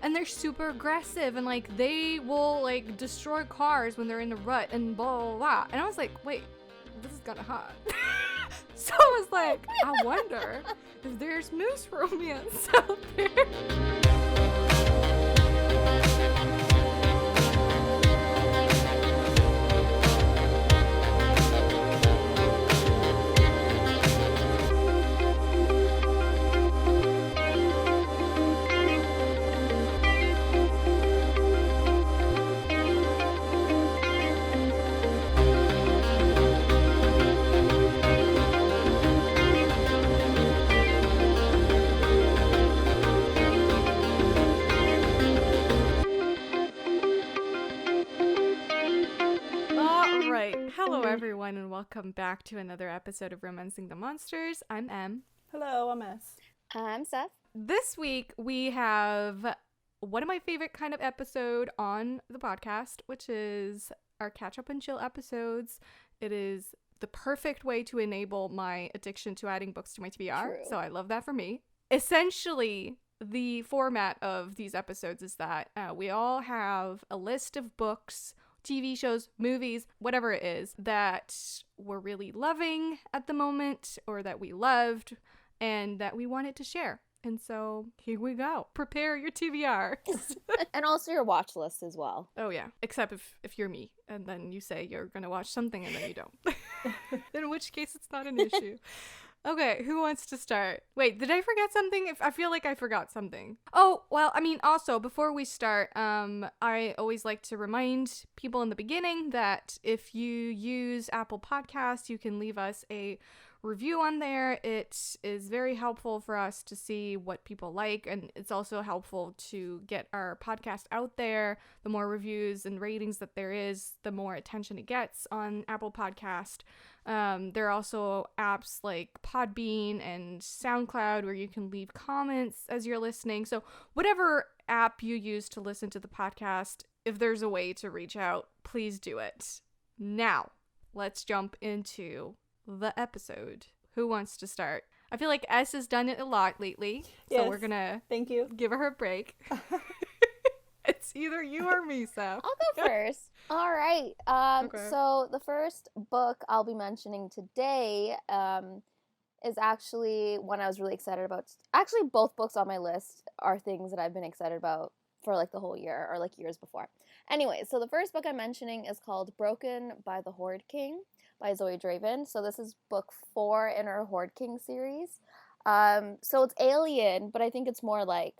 and they're super aggressive, and like they will like destroy cars when they're in a rut and blah blah blah. And I was like, wait, this is kind of hot. So I was like, I wonder if there's moose romance out there. Hello everyone, and welcome back to another episode of Romancing the Monsters. I'm Em. Hello, I'm S. I'm Seth. This week we have one of my favorite kind of episode on the podcast, which is our catch up and chill episodes. It is the perfect way to enable my addiction to adding books to my TBR. True. So I love that for me. Essentially, the format of these episodes is that we all have a list of books, TV shows, movies, whatever it is that we're really loving at the moment or that we loved and that we wanted to share. And so here we go. Prepare your TBRs. And also your watch list as well. Oh yeah, except if you're me and then you say you're going to watch something and then you don't. In which case it's not an issue. Okay, who wants to start? Wait, did I forget something? I feel like I forgot something. Oh, well, I mean, also, before we start, I always like to remind people in the beginning that if you use Apple Podcasts, you can leave us a review on there. It is very helpful for us to see what people like, and it's also helpful to get our podcast out there. The more reviews and ratings that there is, the more attention it gets on Apple Podcast. There are also apps like Podbean and SoundCloud where you can leave comments as you're listening. So whatever app you use to listen to the podcast, if there's a way to reach out, please do it. Now, let's jump into the episode. Who wants to start? I feel like S has done it a lot lately, Yes, so we're gonna thank you. give her a break. It's either you or me, Seth. I'll go first. All right. Okay. So the first book I'll be mentioning today is actually one I was really excited about. Actually, both books on my list are things that I've been excited about for like the whole year or like years before. Anyway, so the first book I'm mentioning is called Broken by the Horde King by Zoe Draven. So this is book 4 in her Horde King series. So it's alien, but I think it's more like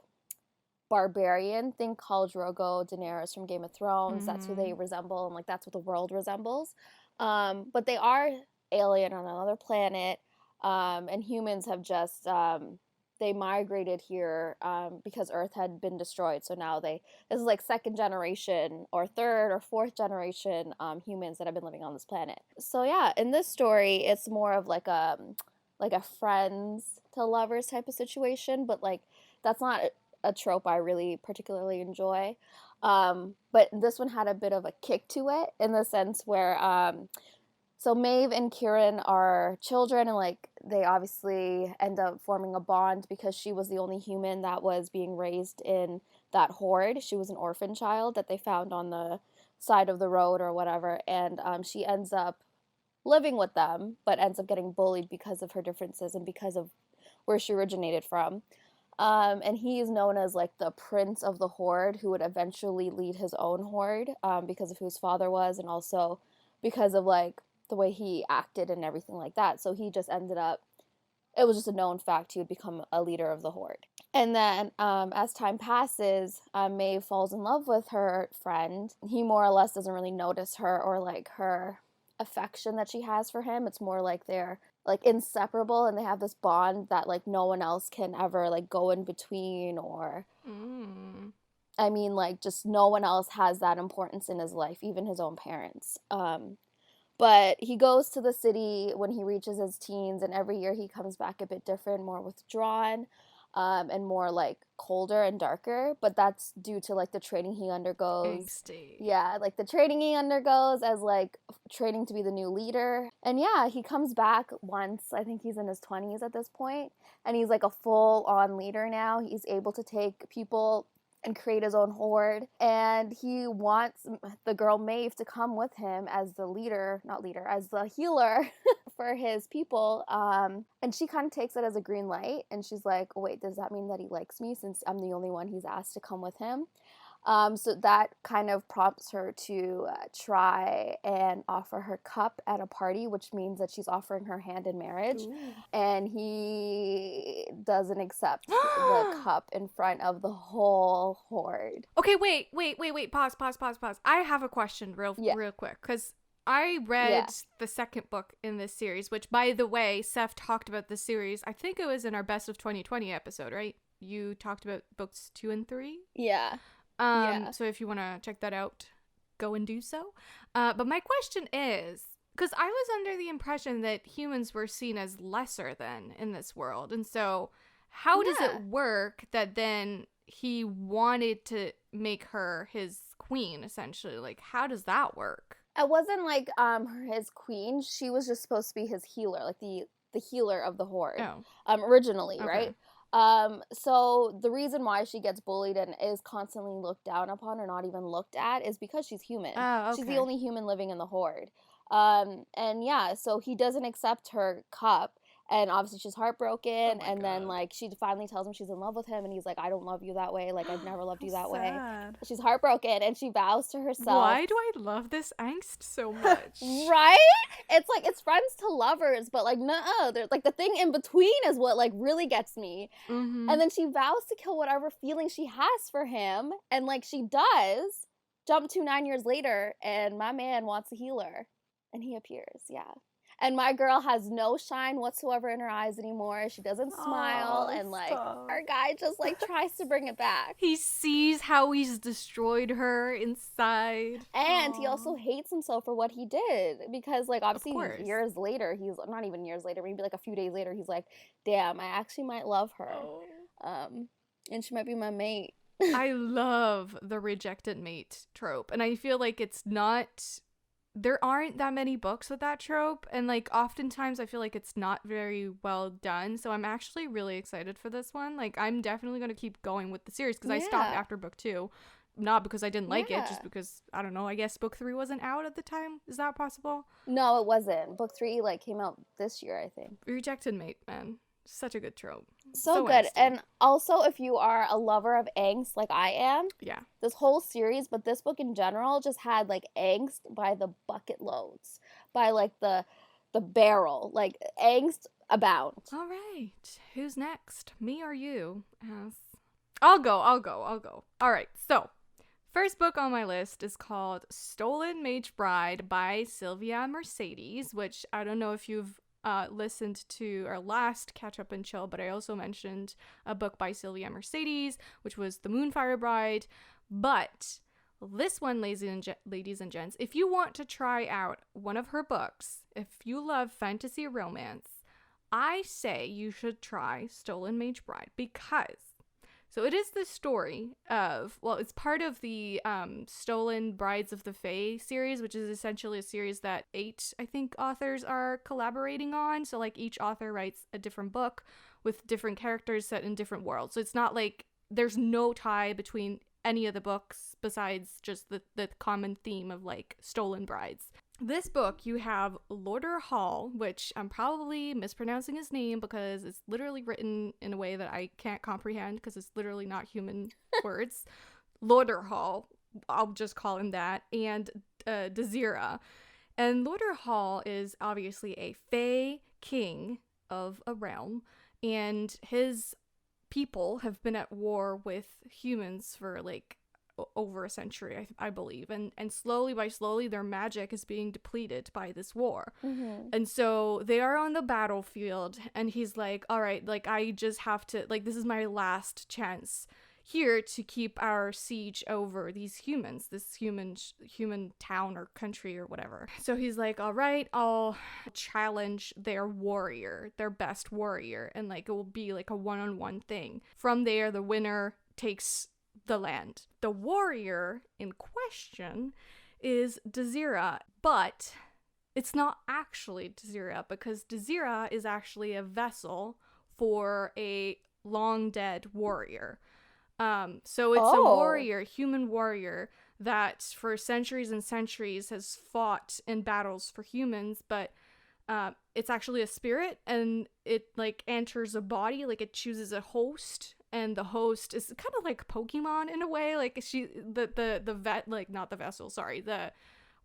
barbarian. Think Khal Drogo, Daenerys from Game of Thrones. That's who they resemble, and like that's what the world resembles. But they are alien on another planet, and humans have just they migrated here because Earth had been destroyed. So now this is like second generation or third or fourth generation humans that have been living on this planet. So yeah, in this story, it's more of like a friends to lovers type of situation, but like that's not a trope I really particularly enjoy. But this one had a bit of a kick to it in the sense where so Maeve and Kieran are children, and like they obviously end up forming a bond because she was the only human that was being raised in that horde. She was an orphan child that they found on the side of the road or whatever, and she ends up living with them, but ends up getting bullied because of her differences and because of where she originated from. And he is known as like the prince of the horde who would eventually lead his own horde because of who his father was, and also because of like the way he acted and everything like that. So he just ended up, it was just a known fact he would become a leader of the horde. And then as time passes, Maeve falls in love with her friend. He more or less doesn't really notice her or like her affection that she has for him. It's more like they're like inseparable, and they have this bond that like no one else can ever like go in between, or I mean like just no one else has that importance in his life, even his own parents. But he goes to the city when he reaches his teens, and every year he comes back a bit different, more withdrawn, and more like colder and darker. But that's due to like the training he undergoes. Angsty. Yeah, like the training he undergoes as like training to be the new leader. And yeah, he comes back once. I think he's in his 20s at this point, and he's like a full-on leader now. He's able to take people and create his own horde. And he wants the girl Maeve to come with him as the leader, not leader, as the healer for his people. And she kind of takes it as a green light. And she's like, oh, wait, does that mean that he likes me since I'm the only one he's asked to come with him? So that kind of prompts her to try and offer her cup at a party, which means that she's offering her hand in marriage. Ooh. And he doesn't accept the cup in front of the whole horde. Okay, wait. Pause. I have a question real quick, because I read the second book in this series, which, by the way, Seth talked about this series. I think it was in our Best of 2020 episode, right? You talked about books 2 and 3? Yeah. So if you want to check that out, go and do so. But my question is, because I was under the impression that humans were seen as lesser than in this world. And so how does it work that then he wanted to make her his queen, essentially? Like, how does that work? It wasn't like his queen. She was just supposed to be his healer, like the healer of the horde. Originally, Okay. right? So the reason why she gets bullied and is constantly looked down upon or not even looked at is because she's human. Oh, okay. She's the only human living in the horde. And yeah, so he doesn't accept her cup, and obviously she's heartbroken. And then like she finally tells him she's in love with him, and he's like, I don't love you that way. Like, I've never loved you that way. She's heartbroken, and she vows to herself. Why do I love this angst so much? Right? It's like, it's friends to lovers, but like, no, there's like the thing in between is what like really gets me. Mm-hmm. And then she vows to kill whatever feeling she has for him, and like she does. Jump to 9 years later, and my man wants a healer, and he appears. And my girl has no shine whatsoever in her eyes anymore. She doesn't smile, and like our guy just like tries to bring it back. He sees how he's destroyed her inside. And he also hates himself for what he did, because like obviously years later, he's not even years later, maybe like a few days later, he's like, damn, I actually might love her. And she might be my mate. I love the rejected mate trope, and I feel like there aren't that many books with that trope, and like oftentimes I feel like it's not very well done. So I'm actually really excited for this one. Like, I'm definitely going to keep going with the series, because I stopped after book 2, not because I didn't like it, just because, I don't know, I guess book 3 wasn't out at the time. Is that possible? No, it wasn't. Book 3 like came out this year, I think. Rejected mate, man, such a good trope. So good. Angsty. And also, if you are a lover of angst like I am, this whole series, but this book in general, just had like angst by the bucket loads, by like the barrel, like angst abound. All right, who's next, me or you? I'll go. All right, so first book on my list is called Stolen Mage Bride by Sylvia Mercedes, which I don't know if you've listened to our last Catch Up and Chill, but I also mentioned a book by Sylvia Mercedes, which was The Moonfire Bride. But this one, ladies and gents, if you want to try out one of her books, if you love fantasy romance, I say you should try Stolen Mage Bride, because so it is the story of, well, it's part of the Stolen Brides of the Fae series, which is essentially a series that 8, I think, authors are collaborating on. So, like, each author writes a different book with different characters set in different worlds. So it's not like there's no tie between any of the books besides just the common theme of, like, stolen brides. This book, you have Lorder Hall, which I'm probably mispronouncing his name because it's literally written in a way that I can't comprehend because it's literally not human words. Lorder Hall, I'll just call him that, and Desira. And Lorder Hall is obviously a Fae king of a realm, and his people have been at war with humans for like over a century, I believe, and slowly their magic is being depleted by this war. And so they are on the battlefield, and he's like, all right, like, I just have to, like, this is my last chance here to keep our siege over these humans, this human town or country or whatever. So he's like, all right, I'll challenge their warrior, their best warrior, and like it will be like a one-on-one thing. From there, the winner takes the land. The warrior in question is Desira, but it's not actually Desira, because Desira is actually a vessel for a long dead warrior. So it's a Oh. warrior, human warrior, that for centuries and centuries has fought in battles for humans, but it's actually a spirit, and it like enters a body, like it chooses a host, and the host is kind of like Pokemon in a way. Like the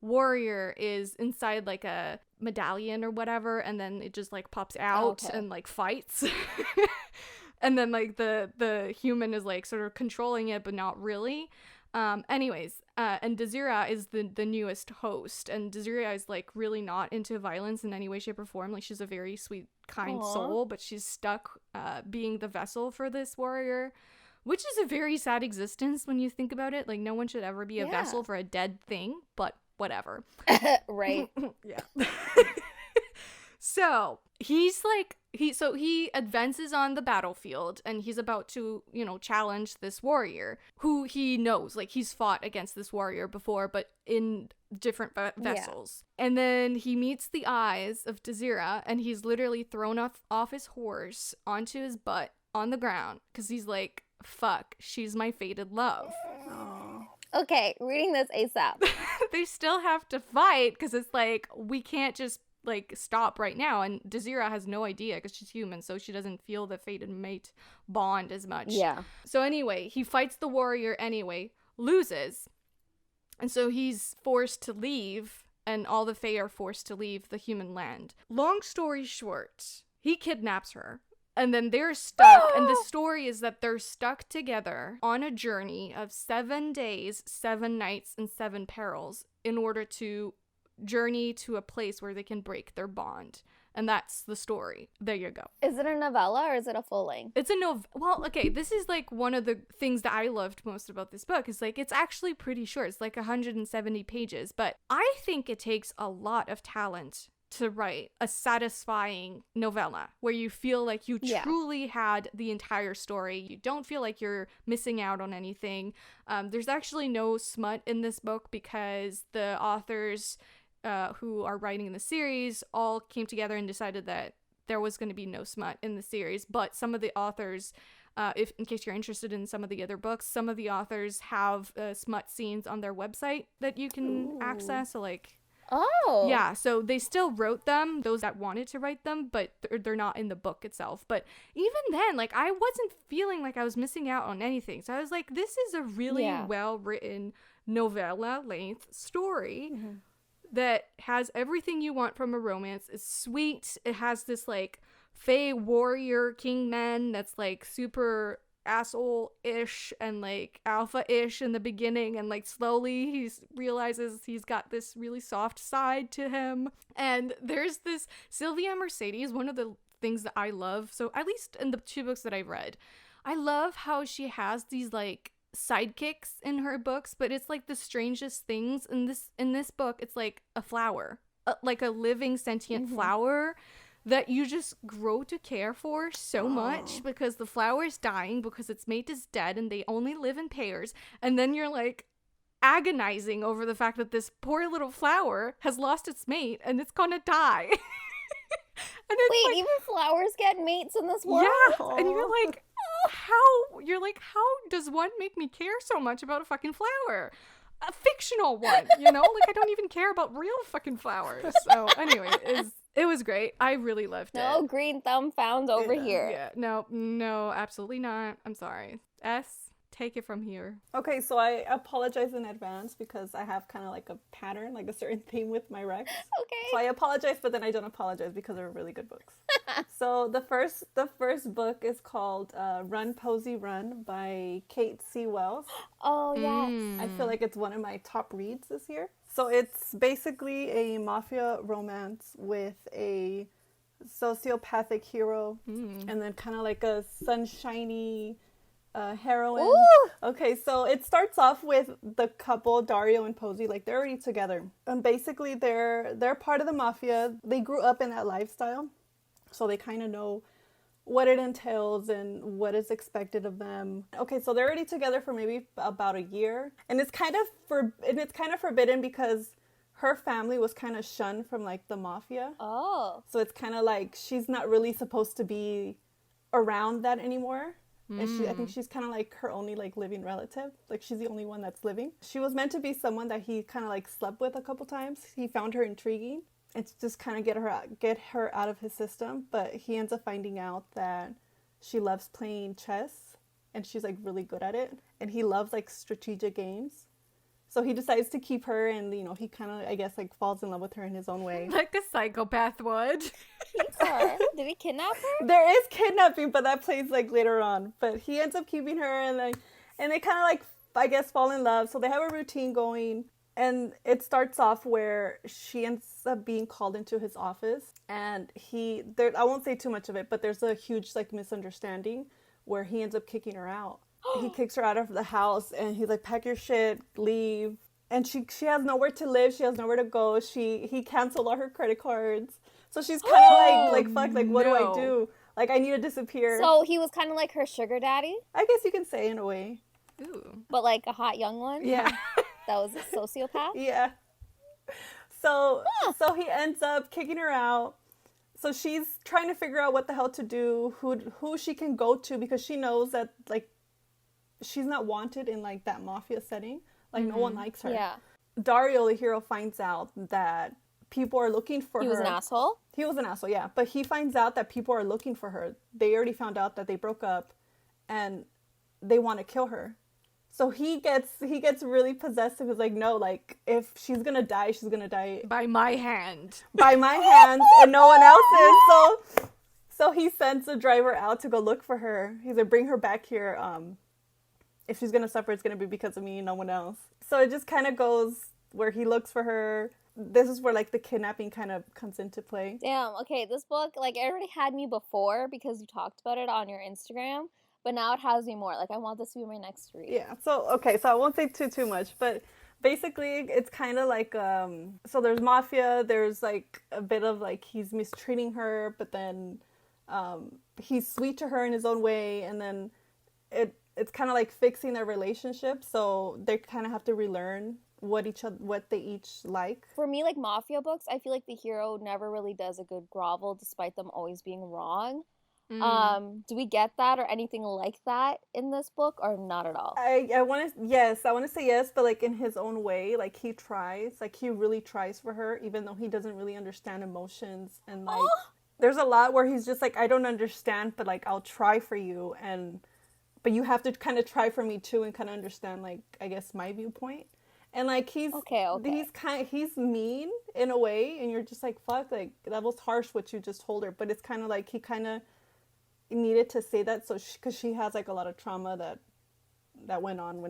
warrior is inside like a medallion or whatever, and then it just like pops out and like fights. And then like the human is like sort of controlling it, but not really. And Desira is the newest host, and Desira is like really not into violence in any way, shape, or form. Like she's a very sweet, kind soul, but she's stuck being the vessel for this warrior, which is a very sad existence when you think about it. Like no one should ever be a vessel for a dead thing, but whatever. Right. Yeah. So he's like he advances on the battlefield, and he's about to, challenge this warrior who he knows, like he's fought against this warrior before, but in different vessels. And then he meets the eyes of Desira, and he's literally thrown off his horse onto his butt on the ground because he's like, fuck, she's my fated love. Aww. Okay, reading this ASAP. They still have to fight because it's like, we can't just like stop right now, and Desira has no idea because she's human, so she doesn't feel the fated mate bond as much. Yeah. So anyway, he fights the warrior anyway, loses, and so he's forced to leave, and all the Fae are forced to leave the human land. Long story short, he kidnaps her, and then they're stuck. And the story is that they're stuck together on a journey of 7 days, 7 nights, and 7 perils in order to journey to a place where they can break their bond. And that's the story. There you go. Is it a novella or is it a full length? It's a well, okay, this is like one of the things that I loved most about this book is like it's actually pretty short. It's like 170 pages, but I think it takes a lot of talent to write a satisfying novella where you feel like you truly had the entire story. You don't feel like you're missing out on anything. There's actually no smut in this book because the authors who are writing the series all came together and decided that there was going to be no smut in the series. But some of the authors, if in case you're interested in some of the other books, some of the authors have smut scenes on their website that you can access. So like, yeah, so they still wrote them, those that wanted to write them, but they're not in the book itself. But even then, like, I wasn't feeling like I was missing out on anything. So I was like, this is a really well-written novella-length story that has everything you want from a romance. It's sweet. It has this, like, Fae warrior king man that's, like, super asshole-ish and like alpha-ish in the beginning, and like slowly he realizes he's got this really soft side to him. And there's this Sylvia Mercedes, one of the things that I love, so at least in the 2 books that I've read, I love how she has these like sidekicks in her books, but it's like the strangest things. In this book, it's like a flower, like a living sentient flower that you just grow to care for so much, because the flower's dying because its mate is dead and they only live in pairs. And then you're like agonizing over the fact that this poor little flower has lost its mate and it's gonna die. And it's Wait, like, even flowers get mates in this world? yeah, and you're like, how does one make me care so much about a fucking flower? A fictional one, like I don't even care about real fucking flowers. So anyway, it was great. I really loved it. No green thumb found over here. Yeah, no, absolutely not. I'm sorry. Take it from here. Okay, so I apologize in advance because I have kind of like a pattern, like a certain theme with my recs. Okay. So I apologize, but then I don't apologize because they're really good books. So the first book is called Run, Posey, Run by Kate C. Wells. Oh, yes. I feel like it's one of my top reads this year. So it's basically a mafia romance with a sociopathic hero and then kind of like a sunshiny heroine. Ooh. Okay, so it starts off with the couple, Dario and Posey, like they're already together. And basically they're part of the mafia. They grew up in that lifestyle. So they kind of know what it entails and what is expected of them. Okay, so they're already together for maybe about a year. And it's kind of forbidden because her family was kind of shunned from like the mafia. Oh. So it's kind of like she's not really supposed to be around that anymore. And I think she's kind of like her only like living relative. Like she's the only one that's living. She was meant to be someone that he kind of like slept with a couple times. He found her intriguing and to just kind of get her out of his system. But he ends up finding out that she loves playing chess and she's like really good at it. And he loves like strategic games. So he decides to keep her, and he kind of, I guess, like falls in love with her in his own way. Like a psychopath would. Keeps her. Did he kidnap her? There is kidnapping, but that plays like later on. But he ends up keeping her, and they kind of like, I guess, fall in love. So they have a routine going, and it starts off where she ends up being called into his office, and I won't say too much of it, but there's a huge like misunderstanding where he ends up kicking her out. He kicks her out of the house, and he's like, pack your shit, leave. And she has nowhere to live. She has nowhere to go. He canceled all her credit cards. So she's kind of like, fuck, like, what do I do? Like, I need to disappear. So he was kind of like her sugar daddy? I guess you can say in a way. Ooh. But like a hot young one? Yeah. That was a sociopath? Yeah. So he ends up kicking her out. So she's trying to figure out what the hell to do, who she can go to, because she knows that, like, she's not wanted in like that mafia setting. Like no one likes her. Yeah. Dario, the hero, finds out that people are looking for her. He was an asshole? He was an asshole, yeah. But he finds out that people are looking for her. They already found out that they broke up and they want to kill her. So he gets really possessive. He's like, no, like if she's gonna die, she's gonna die by my hand. By my hands and no one else's. So he sends a driver out to go look for her. He's like, bring her back here. If she's going to suffer, it's going to be because of me and no one else. So it just kind of goes where he looks for her. This is where, like, the kidnapping kind of comes into play. Damn, okay, this book, like, it already had me before because you talked about it on your Instagram, but now it has me more. Like, I want this to be my next read. Yeah, so, okay, so I won't say too much, but basically it's kind of like, so there's mafia, there's, like, a bit of, like, he's mistreating her, but then he's sweet to her in his own way, and then it's kind of like fixing their relationship, so they kind of have to relearn what they each like. For me, like mafia books, I feel like the hero never really does a good grovel despite them always being wrong. Do we get that or anything like that in this book, or not at all? I want to say yes, but like in his own way. Like he tries, like he really tries for her, even though he doesn't really understand emotions, and like there's a lot where he's just like, I don't understand, but like I'll try for you, but you have to kind of try for me too and kind of understand, like, I guess my viewpoint. And like he's mean in a way, and you're just like, fuck, like that was harsh what you just told her. But it's kind of like he kind of needed to say that, so because she has like a lot of trauma that went on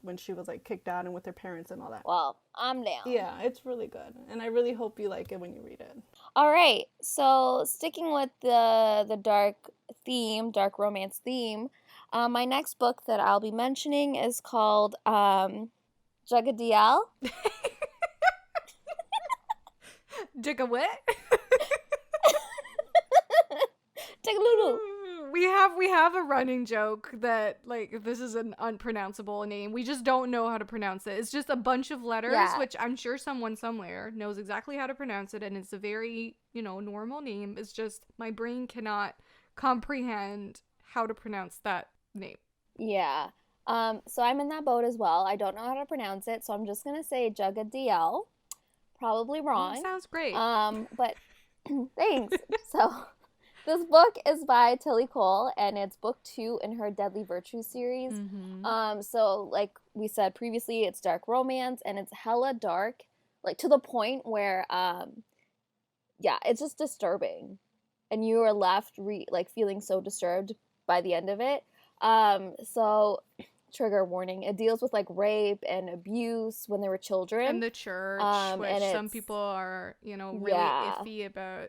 when she was like kicked out and with her parents and all that. Well, I'm down. Yeah, it's really good, and I really hope you like it when you read it. All right, so sticking with the dark romance theme. My next book that I'll be mentioning is called Jagadiel. Jigga what? Jagalulu. We have a running joke that like this is an unpronounceable name. We just don't know how to pronounce it. It's just a bunch of letters, which I'm sure someone somewhere knows exactly how to pronounce it, and it's a very, normal name. It's just my brain cannot comprehend how to pronounce that name. Yeah. So I'm in that boat as well. I don't know how to pronounce it, so I'm just gonna say Jagadiel. Probably wrong. That sounds great. But thanks. So this book is by Tilly Cole, and it's book 2 in her Deadly Virtues series. Mm-hmm. So like we said previously, it's dark romance, and it's hella dark, like to the point where it's just disturbing, and you are left feeling so disturbed by the end of it. So trigger warning, it deals with like rape and abuse when they were children in the church, which some people are really iffy about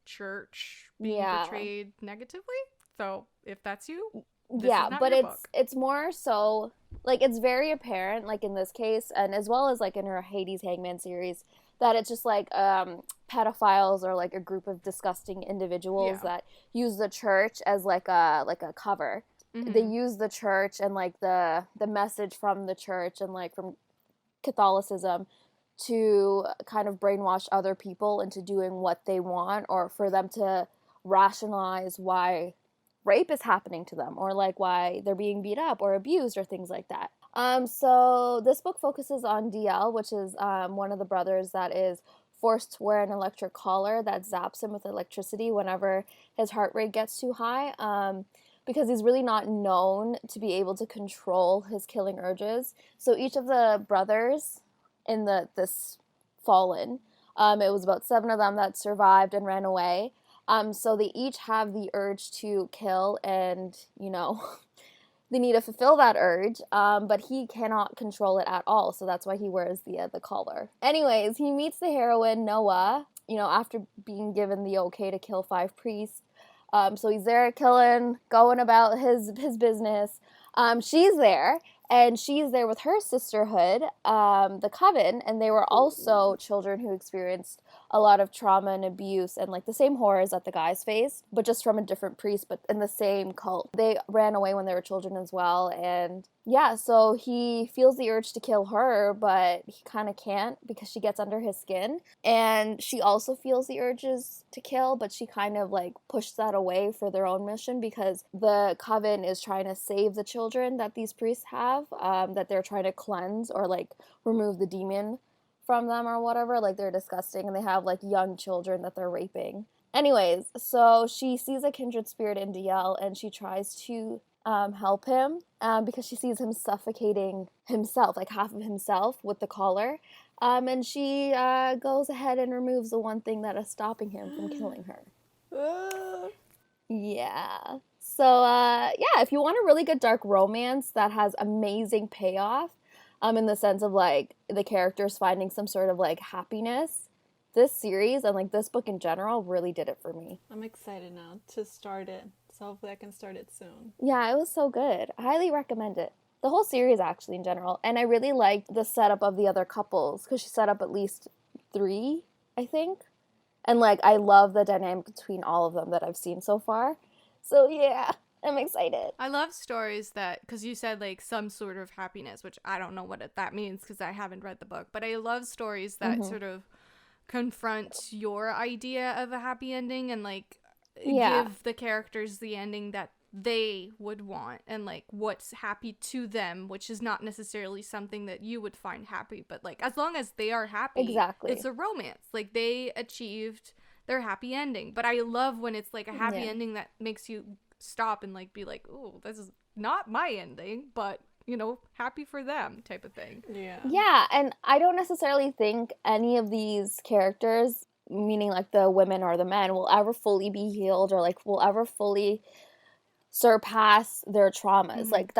church being portrayed negatively. So if that's you, but it's more so like it's very apparent, like in this case, and as well as like in her Hades Hangman series, that it's just like pedophiles or like a group of disgusting individuals that use the church as like a cover. Mm-hmm. They use the church and like the message from the church and like from Catholicism to kind of brainwash other people into doing what they want, or for them to rationalize why rape is happening to them, or like why they're being beat up or abused or things like that. So this book focuses on DL, which is one of the brothers that is forced to wear an electric collar that zaps him with electricity whenever his heart rate gets too high, because he's really not known to be able to control his killing urges. So each of the brothers in this Fallen, it was about 7 of them that survived and ran away. So they each have the urge to kill, and, you know, they need to fulfill that urge, but he cannot control it at all, so that's why he wears the collar. Anyways, he meets the heroine, Noah, you know, after being given the okay to kill 5 priests. So he's there killing, going about his business. She's there, and she's there with her sisterhood, the Coven, and they were also children who experienced a lot of trauma and abuse and like the same horrors that the guys faced, but just from a different priest, but in the same cult. They ran away when they were children as well, and yeah, so he feels the urge to kill her, but he kind of can't because she gets under his skin, and she also feels the urges to kill, but she kind of like pushed that away for their own mission because the Coven is trying to save the children that these priests have, that they're trying to cleanse or like remove the demon from them or whatever. Like, they're disgusting, and they have like young children that they're raping. Anyways, so she sees a kindred spirit in DL, and she tries to help him because she sees him suffocating himself, like half of himself with the collar, and she goes ahead and removes the one thing that is stopping him from killing her. Yeah. So yeah, if you want a really good dark romance that has amazing payoff, in the sense of like the characters finding some sort of like happiness, this series and like this book in general really did it for me. I'm excited now to start it. So hopefully I can start it soon. Yeah, it was so good. I highly recommend it. The whole series actually in general. And I really liked the setup of the other couples because she set up at least 3, I think. And like I love the dynamic between all of them that I've seen so far. So yeah, I'm excited. I love stories that, because you said like some sort of happiness, which I don't know what that means because I haven't read the book, but I love stories that sort of confront your idea of a happy ending and like give the characters the ending that they would want and like what's happy to them, which is not necessarily something that you would find happy, but like as long as they are happy, exactly, it's a romance. Like they achieved their happy ending. But I love when it's like a happy ending that makes you stop and like be like, oh, this is not my ending, but you know, happy for them type of thing. Yeah, and I don't necessarily think any of these characters, meaning like the women or the men, will ever fully be healed or like will ever fully surpass their traumas. Like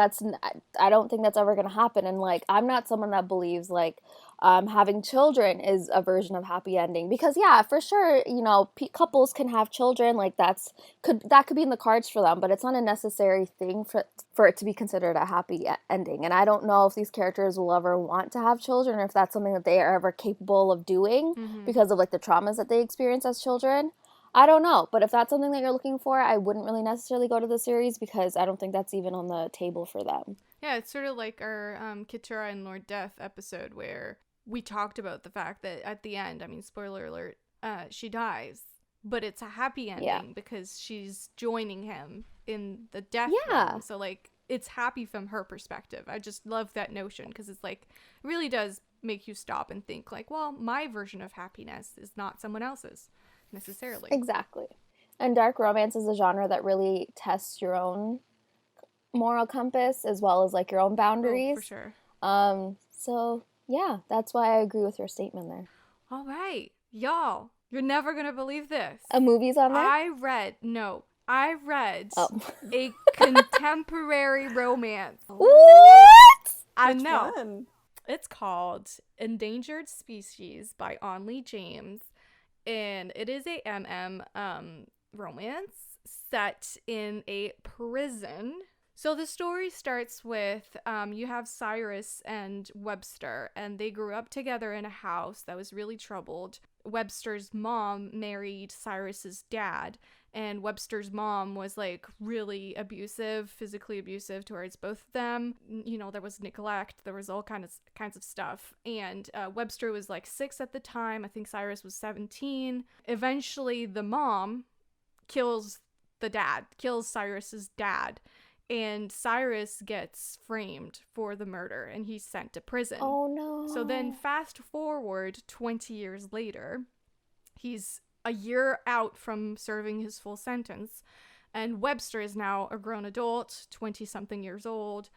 I don't think that's ever gonna happen. And like I'm not someone that believes like having children is a version of happy ending, because yeah, for sure, you know, couples can have children, like that could be in the cards for them, but it's not a necessary thing for it to be considered a happy ending. And I don't know if these characters will ever want to have children or if that's something that they are ever capable of doing because of like the traumas that they experience as children. I don't know, but if that's something that you're looking for, I wouldn't really necessarily go to the series because I don't think that's even on the table for them. Yeah, it's sort of like our Keturah and Lord Death episode where we talked about the fact that at the end, I mean, spoiler alert, she dies, but it's a happy ending because she's joining him in the death realm. So like it's happy from her perspective. I just love that notion because it's like it really does make you stop and think like, well, my version of happiness is not someone else's necessarily. Exactly. And dark romance is a genre that really tests your own moral compass as well as like your own boundaries. Oh, for sure. So yeah, that's why I agree with your statement there. All right, y'all, you're never gonna believe this. A movie's on there? I read a contemporary romance. What? I Which know. one? It's called Endangered Species by Onley James. And it is a romance set in a prison. So the story starts with you have Cyrus and Webster, and they grew up together in a house that was really troubled. Webster's mom married Cyrus's dad, and Webster's mom was like really abusive, physically abusive towards both of them. You know, there was neglect, there was all kinds of stuff. And Webster was like 6 at the time. I think Cyrus was 17. Eventually, the mom kills the dad, kills Cyrus's dad. And Cyrus gets framed for the murder and he's sent to prison. Oh no. So then fast forward 20 years later, he's a year out from serving his full sentence, and Webster is now a grown adult, 20-something years old,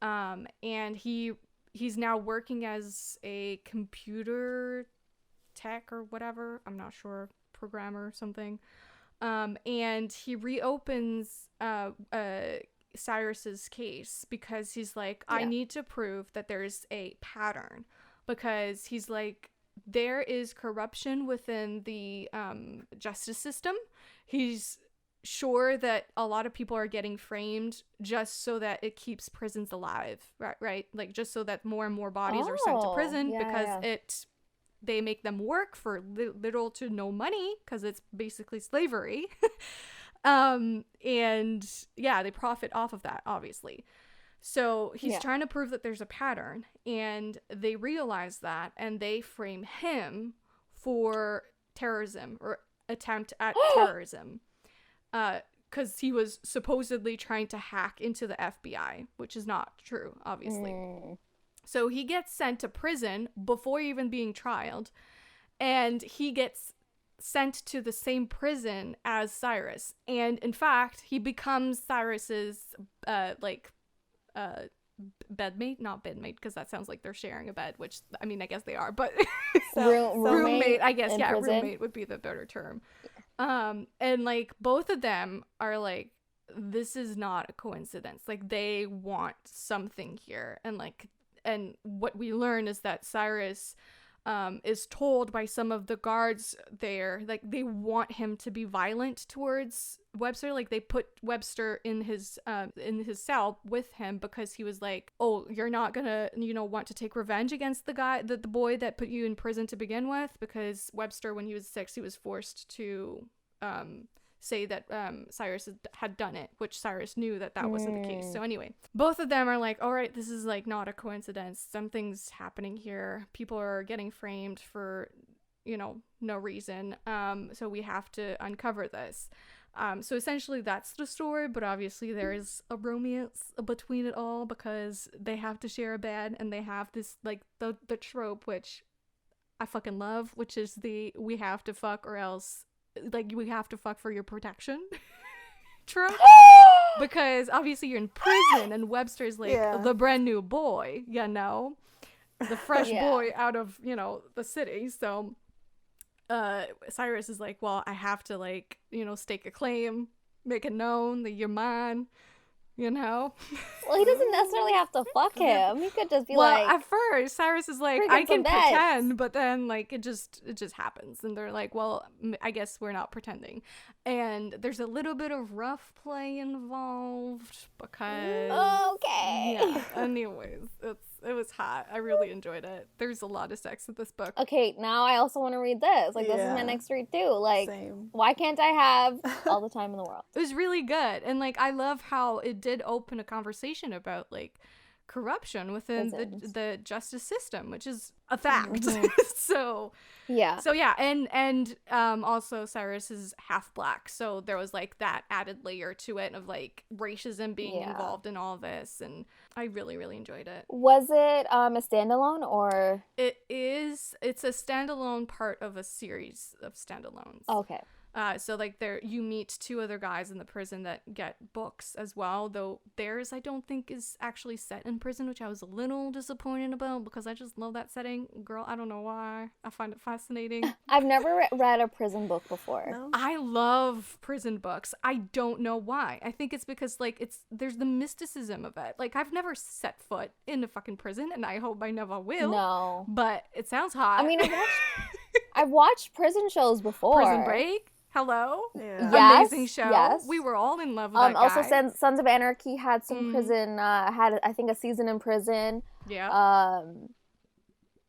and he's now working as a computer tech or whatever, I'm not sure, programmer or something, and he reopens Cyrus's case because he's like, I need to prove that there's a pattern, because he's like, there is corruption within the justice system. He's sure that a lot of people are getting framed just so that it keeps prisons alive, right? Like, just so that more and more bodies are sent to prison, because they make them work for little to no money, because it's basically slavery. And yeah, they profit off of that, obviously. So he's trying to prove that there's a pattern, and they realize that, and they frame him for terrorism or attempt at terrorism, because he was supposedly trying to hack into the FBI, which is not true, obviously. So he gets sent to prison before even being trialed, and he gets sent to the same prison as Cyrus, and in fact he becomes Cyrus's bedmate, not bedmate, because that sounds like they're sharing a bed, which I mean I guess they are, but roommate, I guess, roommate would be the better term. And like both of them are like, this is not a coincidence, like they want something here, and what we learn is that Cyrus is told by some of the guards there, like they want him to be violent towards Webster. Like they put Webster in his cell with him because he was like, oh, you're not gonna, want to take revenge against the boy that put you in prison to begin with, because Webster, when he was 6, he was forced to say that Cyrus had done it, which Cyrus knew that wasn't the case. So anyway, both of them are like, all right, this is like not a coincidence. Something's happening here. People are getting framed for, no reason. So we have to uncover this. So essentially that's the story, but obviously there is a romance between it all, because they have to share a bed, and they have this like the trope, which I fucking love, which is we have to fuck or else, like, we have to fuck for your protection trope. Because obviously you're in prison, and Webster's like the brand new boy, the fresh boy out of, the city. So Cyrus is like, well, I have to, like, stake a claim, make it known that you're mine. Well, he doesn't necessarily have to fuck him. He could just be well, at first Cyrus is like, I can pretend, but then like it just happens, and they're like, well, I guess we're not pretending. And there's a little bit of rough play involved, because anyways, it was hot. I really enjoyed it. There's a lot of sex in this book. Okay, now I also want to read this. Like, this is my next read too. Like, why can't I have all the time in the world? It was really good. And like, I love how it did open a conversation about like corruption within the justice system, which is a fact. So and also Cyrus is half black, so there was like that added layer to it of like racism being involved in all this, and I really, really enjoyed it. Was it a standalone, or it's a standalone part of a series of standalones. Okay. So like you meet 2 other guys in the prison that get books as well, though theirs I don't think is actually set in prison, which I was a little disappointed about, because I just love that setting. Girl, I don't know why. I find it fascinating. I've never read a prison book before. No? I love prison books. I don't know why. I think it's because like there's the mysticism of it. Like, I've never set foot in a fucking prison, and I hope I never will. No. But it sounds hot. I mean, I've watched prison shows before. Prison Break. Hello? Yeah. Yes, Amazing show. yes. We were all in love with that guy. Also, Sons of Anarchy had some prison, had, I think, a season in prison. Yeah.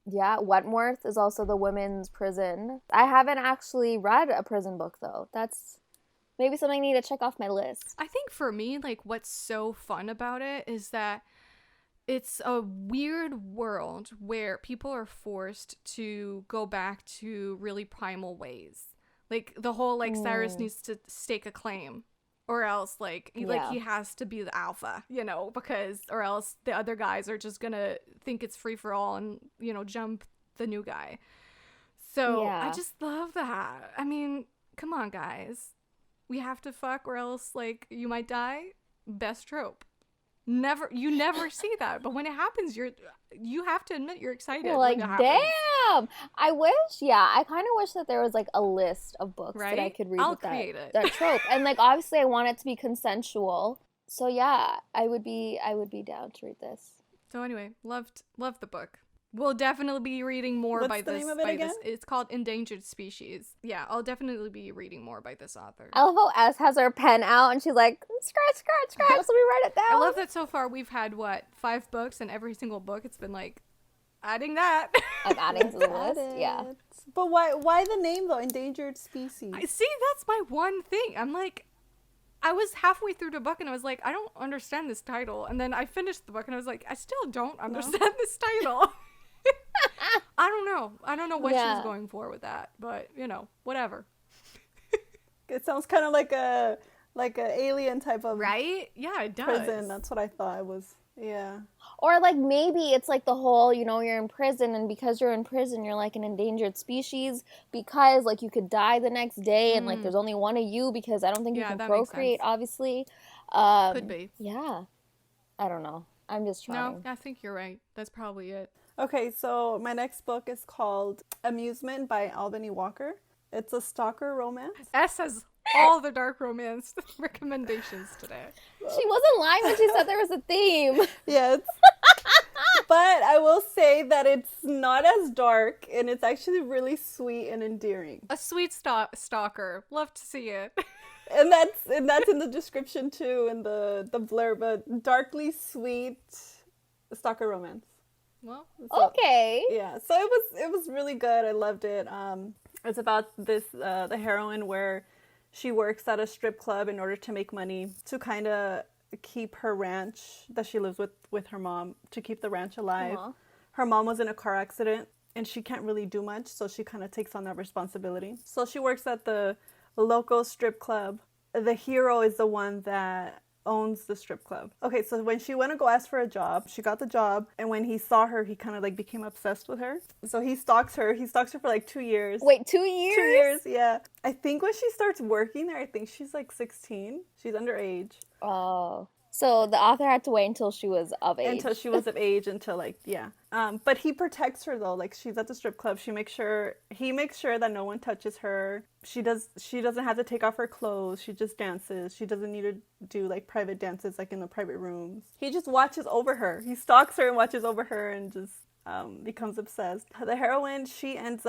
Wentworth is also the women's prison. I haven't actually read a prison book, though. That's maybe something I need to check off my list. I think for me, like, what's so fun about it is that it's a weird world where people are forced to go back to really primal ways. Like, the whole, like, Cyrus needs to stake a claim. or else like Yeah. he has to be the alpha, because or else the other guys are just gonna think it's free for all and jump the new guy. So I Yeah. just love that. I mean, come on, guys, we have to fuck or else like you might die. Best trope. You never see that, but when it happens, you have to admit you're excited. You're like, when it happens. damn. I kind of wish that there was like a list of books that I Right? could read I'll with create it. that trope. And like obviously I want it to be consensual. So yeah, I would be down to read this. So anyway, loved the book. We'll definitely be reading more What's by the this. name of it again? It's called Endangered Species. Yeah, I'll definitely be reading more by this author. I love how S has her pen out and she's like, scratch, scratch, scratch. Let me write it down. I love that so far we've had 5 books, and every single book it's been like adding that. I'm adding to the Got list. Yeah. it. But why the name though? Endangered species. I see, that's my one thing. I'm like, I was halfway through the book and I was like, I don't understand this title. And then I finished the book and I was like, I still don't understand this title. I don't know what she's going for with that, but whatever. It sounds kind of like a alien type of Right? Yeah, it does. prison. That's what I thought it was. Yeah. Or like maybe it's like the whole, you're in prison, and because you're in prison, you're like an endangered species because like you could die the next day and like there's only one of you because I don't think you can that makes procreate, sense. obviously. Could be. Yeah. I don't know. I'm just trying. No, I think you're right. That's probably it. Okay, so my next book is called Amusement by Albany Walker. It's a stalker romance. S has all the dark romance recommendations today. She wasn't lying when she said there was a theme. Yes. But I will say that it's not as dark, and it's actually really sweet and endearing. A sweet stalker. Love to see it. And that's in the description too, in the blurb, but darkly sweet stalker romance. Well, Okay. Yeah, so it was really good. I loved it. It's about this the heroine where she works at a strip club in order to make money to kind of keep her ranch that she lives with her mom, to keep the ranch alive. Aw. Her mom was in a car accident and she can't really do much, so she kind of takes on that responsibility. So she works at the local strip club. The hero is the one that owns the strip club. Okay, so when she went to go ask for a job, she got the job, and when he saw her, he kind of like became obsessed with her. So he stalks her. He stalks her for like 2 years. Wait, 2 years? 2 years, yeah. I think when she starts working there, I think she's like 16. She's underage. Oh. So the author had to wait until she was of age. Until she was of age, until like, yeah. But he protects her though. Like, she's at the strip club. He makes sure that no one touches her. She doesn't have to take off her clothes. She just dances. She doesn't need to do like private dances like in the private rooms. He just watches over her. He stalks her and watches over her and just becomes obsessed. The heroine, she puts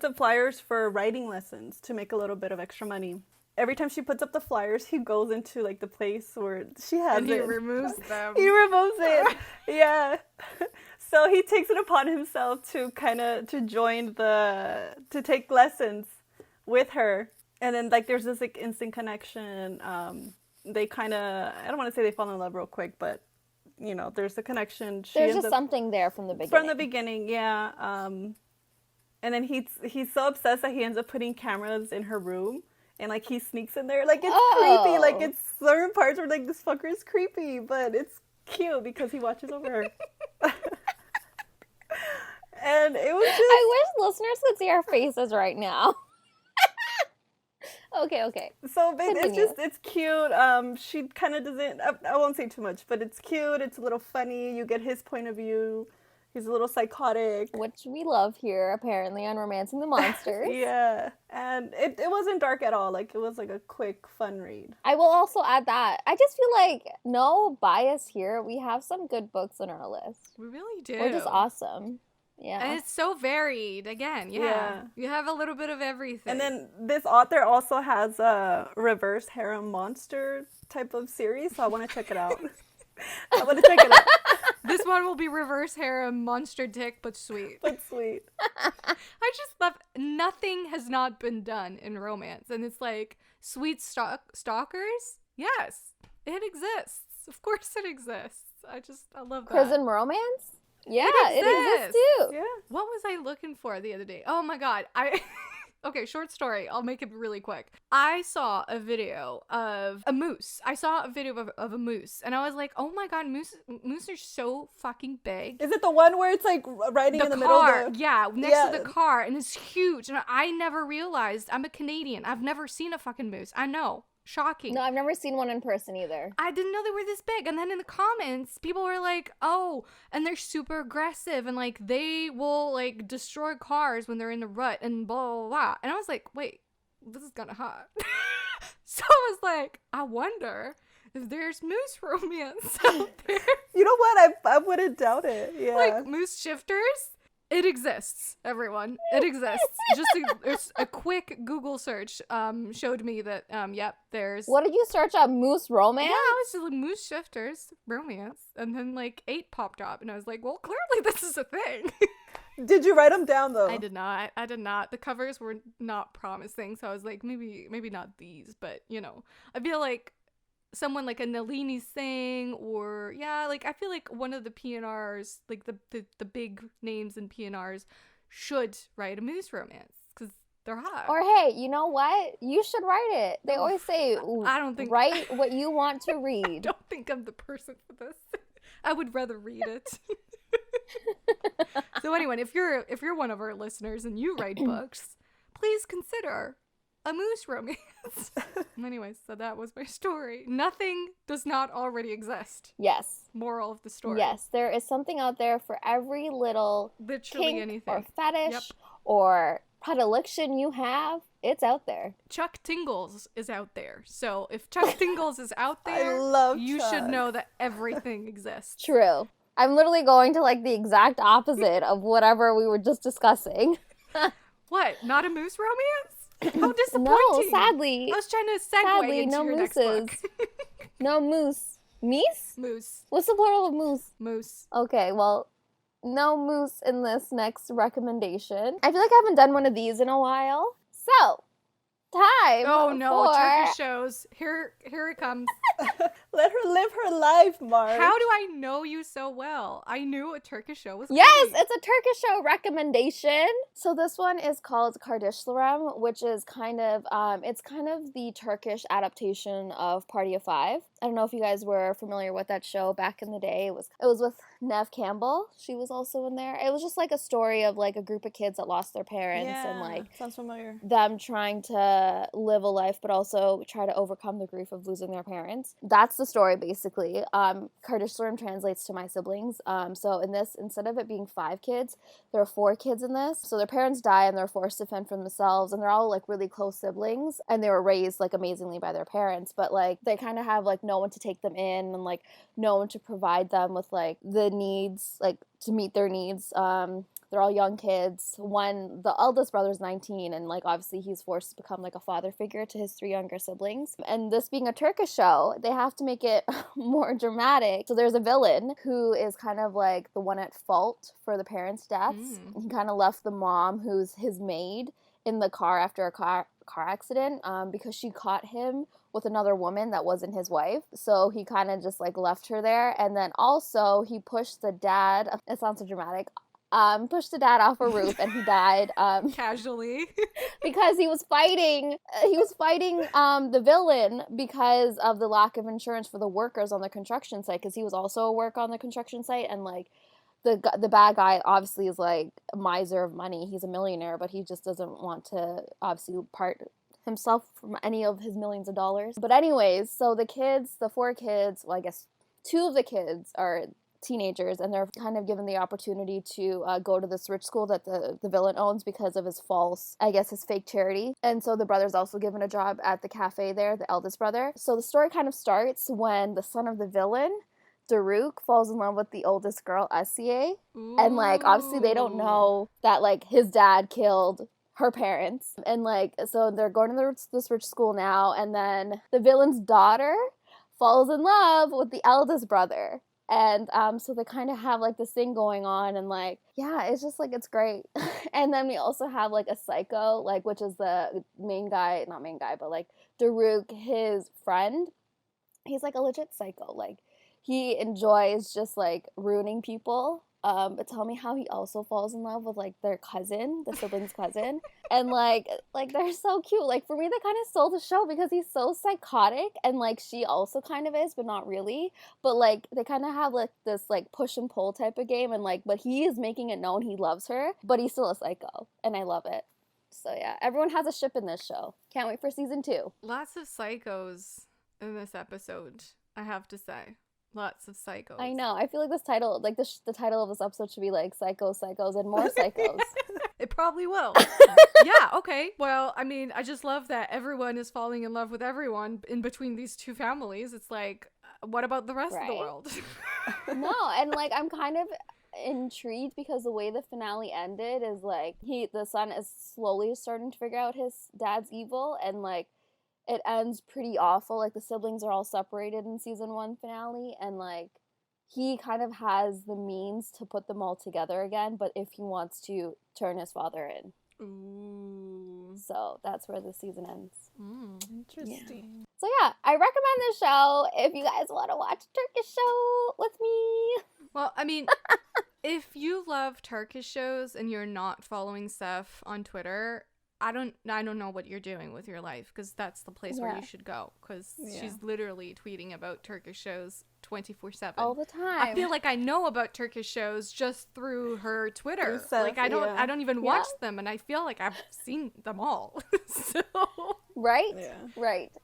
up flyers for writing lessons to make a little bit of extra money. Every time she puts up the flyers, he goes into like the place where she has and it. he removes them. He removes it. Yeah. So he takes it upon himself to join to take lessons with her. And then like there's this like instant connection. They I don't want to say they fall in love real quick, but there's a connection. There's just something there from the beginning. From the beginning, yeah. And then he's so obsessed that he ends up putting cameras in her room. And, like, he sneaks in there. Like, it's creepy. Like, it's certain parts where, like, this fucker is creepy. But it's cute because he watches over her. And it was just... I wish listeners could see our faces right now. Okay. So, Continue. it's cute. She kind of doesn't... I won't say too much, but it's cute. It's a little funny. You get his point of view. He's a little psychotic. Which we love here, apparently, on Romancing the Monsters. Yeah. And it wasn't dark at all. Like, it was like a quick, fun read. I will also add that. I just feel like, no bias here. We have some good books on our list. We really do. We're just awesome. Yeah. And it's so varied. Again, yeah. You have a little bit of everything. And then this author also has a reverse harem monster type of series, so I want to check it out. This one will be reverse harem monster dick, but sweet. But sweet. I just love, nothing has not been done in romance. And it's like, sweet stalkers? Yes, it exists. Of course it exists. I love that. Prison romance? Yeah, it exists too. Yeah. What was I looking for the other day? Oh my god. Okay, short story. I'll make it really quick. I saw a video of a moose. I saw a video of a moose, and I was like, oh my god, moose are so fucking big. Is it the one where it's like riding in the middle of the... Yeah, next to the car, and it's huge. And I never realized, I'm a Canadian. I've never seen a fucking moose. I know. Shocking. No, I've never seen one in person either. I didn't know they were this big. And then in the comments, people were like, oh, and they're super aggressive, and like they will like destroy cars when they're in the rut and blah, blah, blah. And I was like, wait, this is kind of hot. So I was like, I wonder if there's moose romance out there. You know what? I wouldn't doubt it. Yeah. Like moose shifters. It exists, everyone. It exists. Just a quick Google search showed me that, yep, there's... What did you search up? Moose romance? Yeah, I was just like, moose shifters, romance. And then, like, 8 popped up. And I was like, well, clearly this is a thing. Did you write them down, though? I did not. The covers were not promising. So I was like, maybe not these. But, you know, I feel like someone like a Nalini Singh, or like I feel like one of the PNRs, like the big names in PNRs, should write a moose romance because they're hot. Or hey, you know what? You should write it. They always say, I don't think write what you want to read. I don't think I'm the person for this. I would rather read it. So anyway, if you're one of our listeners and you write books, please consider a moose romance. Anyways, so that was my story. Nothing does not already exist. Yes. Moral of the story. Yes, there is something out there for every little literally kink anything or fetish or predilection you have. It's out there. Chuck Tingles is out there. So if Chuck Tingles is out there, I love you Chuck. should know that everything exists. True. I'm literally going to like the exact opposite of whatever we were just discussing. What? Not a moose romance? How disappointing. No, sadly. I was trying to segue into your next book. No moose. Meese? Moose. What's the plural of moose? Moose. Okay, well, no moose in this next recommendation. I feel like I haven't done one of these in a while. So, time Oh no, for... Turkish shows. Here it comes. Let her live her life, Mark. How do I know you so well? I knew a Turkish show was Yes, coming. it's a Turkish show recommendation. So this one is called Kardishlerim, which is kind of the Turkish adaptation of Party of Five. I don't know if you guys were familiar with that show back in the day. It was with Neve Campbell. She was also in there. It was just like a story of like a group of kids that lost their parents and like sounds familiar. them trying to live a life but also try to overcome the grief of losing their parents. That's the story basically. Kardishlerim translates to my siblings. So in this, instead of it being 5 kids, there are 4 kids in this. So their parents die and they're forced to fend for themselves, and they're all like really close siblings, and they were raised like amazingly by their parents, but like they kind of have like no one to take them in and like no one to provide them with like the needs, like to meet their needs. They're all young kids. The eldest brother's 19, and like obviously he's forced to become like a father figure to his 3 younger siblings. And this being a Turkish show, they have to make it more dramatic. So there's a villain who is kind of like the one at fault for the parents' deaths. He kind of left the mom, who's his maid, in the car after a car accident because she caught him with another woman that wasn't his wife. So he kind of just like left her there. And then also he pushed the dad, it sounds so dramatic, pushed the dad off a roof and he died casually because he was fighting the villain because of the lack of insurance for the workers on the construction site, because he was also a worker on the construction site, and like the bad guy obviously is like a miser of money. He's a millionaire, but he just doesn't want to obviously part himself from any of his millions of dollars. But anyways, so the 4 kids, well I guess 2 of the kids are teenagers, and they're kind of given the opportunity to go to this rich school that the villain owns because of his his fake charity. And so the brother's also given a job at the cafe there, the eldest brother. So the story kind of starts when the son of the villain, Daruk, falls in love with the oldest girl, Asiye. And like obviously they don't know that like his dad killed her parents. And like so they're going to this rich school now, and then the villain's daughter falls in love with the eldest brother. And so they kind of have like this thing going on, and like, yeah, it's just like, it's great. And then we also have like a psycho, like, which is the not main guy, but like Daruk, his friend. He's like a legit psycho. Like he enjoys just like ruining people But tell me how he also falls in love with like their cousin, the sibling's cousin, and like they're so cute. Like for me, they kind of stole the show because he's so psychotic, and like she also kind of is, but not really. But like they kind of have like this like push and pull type of game, and like but he is making it known he loves her, but he's still a psycho, and I love it. So yeah, everyone has a ship in this show. Can't wait for season 2. Lots of psychos in this episode, I have to say. Lots of psychos. I know. I feel like this title, like the title of this episode should be like Psychos, and more Psychos. It probably will. Yeah, okay. Well, I mean, I just love that everyone is falling in love with everyone in between these two families. It's like, what about the rest of the world? No, and like I'm kind of intrigued because the way the finale ended is like the son is slowly starting to figure out his dad's evil, and like it ends pretty awful. Like the siblings are all separated in season 1 finale, and like he kind of has the means to put them all together again, but if he wants to turn his father in. Ooh. So that's where the season ends. Interesting. Yeah. So yeah, I recommend this show if you guys want to watch a Turkish show with me. Well, I mean, if you love Turkish shows and you're not following Steph on Twitter, I don't know what you're doing with your life, because that's the place where you should go, because she's literally tweeting about Turkish shows 24/7 all the time. I feel like I know about Turkish shows just through her Twitter. Like I don't even watch them, and I feel like I've seen them all. So right?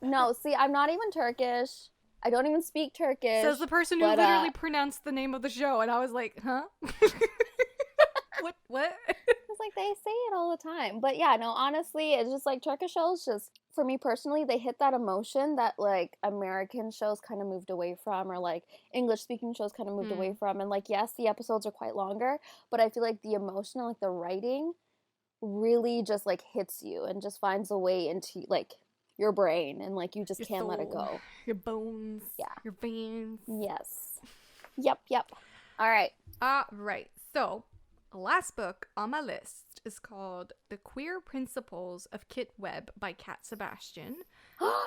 No, see, I'm not even Turkish. I don't even speak Turkish. Says the person who literally pronounced the name of the show, and I was like, huh? What? It's like they say it all the time. But yeah, no, honestly, it's just like Turkish shows, just for me personally, they hit that emotion that like American shows kind of moved away from, or like English speaking shows kind of moved away from. And like, yes, the episodes are quite longer, but I feel like the emotion and like the writing really just like hits you and just finds a way into like your brain, and like you just your can't soul, let it go. Your bones. Yeah. Your veins. Yes. Yep. All right. So, the last book on my list is called The Queer Principles of Kit Webb by Cat Sebastian.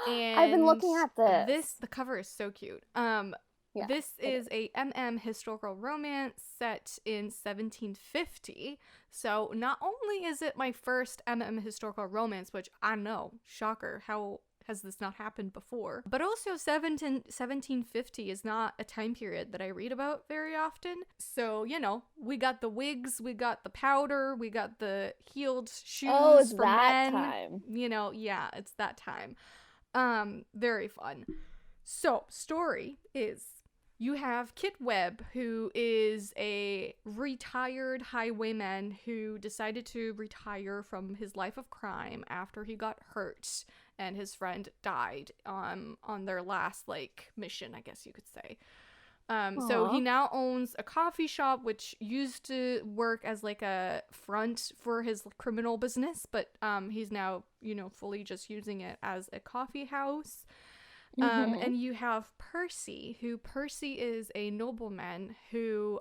And I've been looking at this. The cover is so cute. This is a historical romance set in 1750. So not only is it my first historical romance, which I know, shocker, how has this not happened before? But also 1750 is not a time period that I read about very often. So, you know, we got the wigs, we got the powder, we got the heeled shoes it's for that men. Time. You know, yeah, it's that time. Very fun. So, story is you have Kit Webb, who is a retired highwayman who decided to retire from his life of crime after he got hurt and his friend died on their last, like, mission, I guess you could say. So he now owns a coffee shop, which used to work as, like, a front for his criminal business, but he's now, you know, fully just using it as a coffee house. And you have Percy is a nobleman who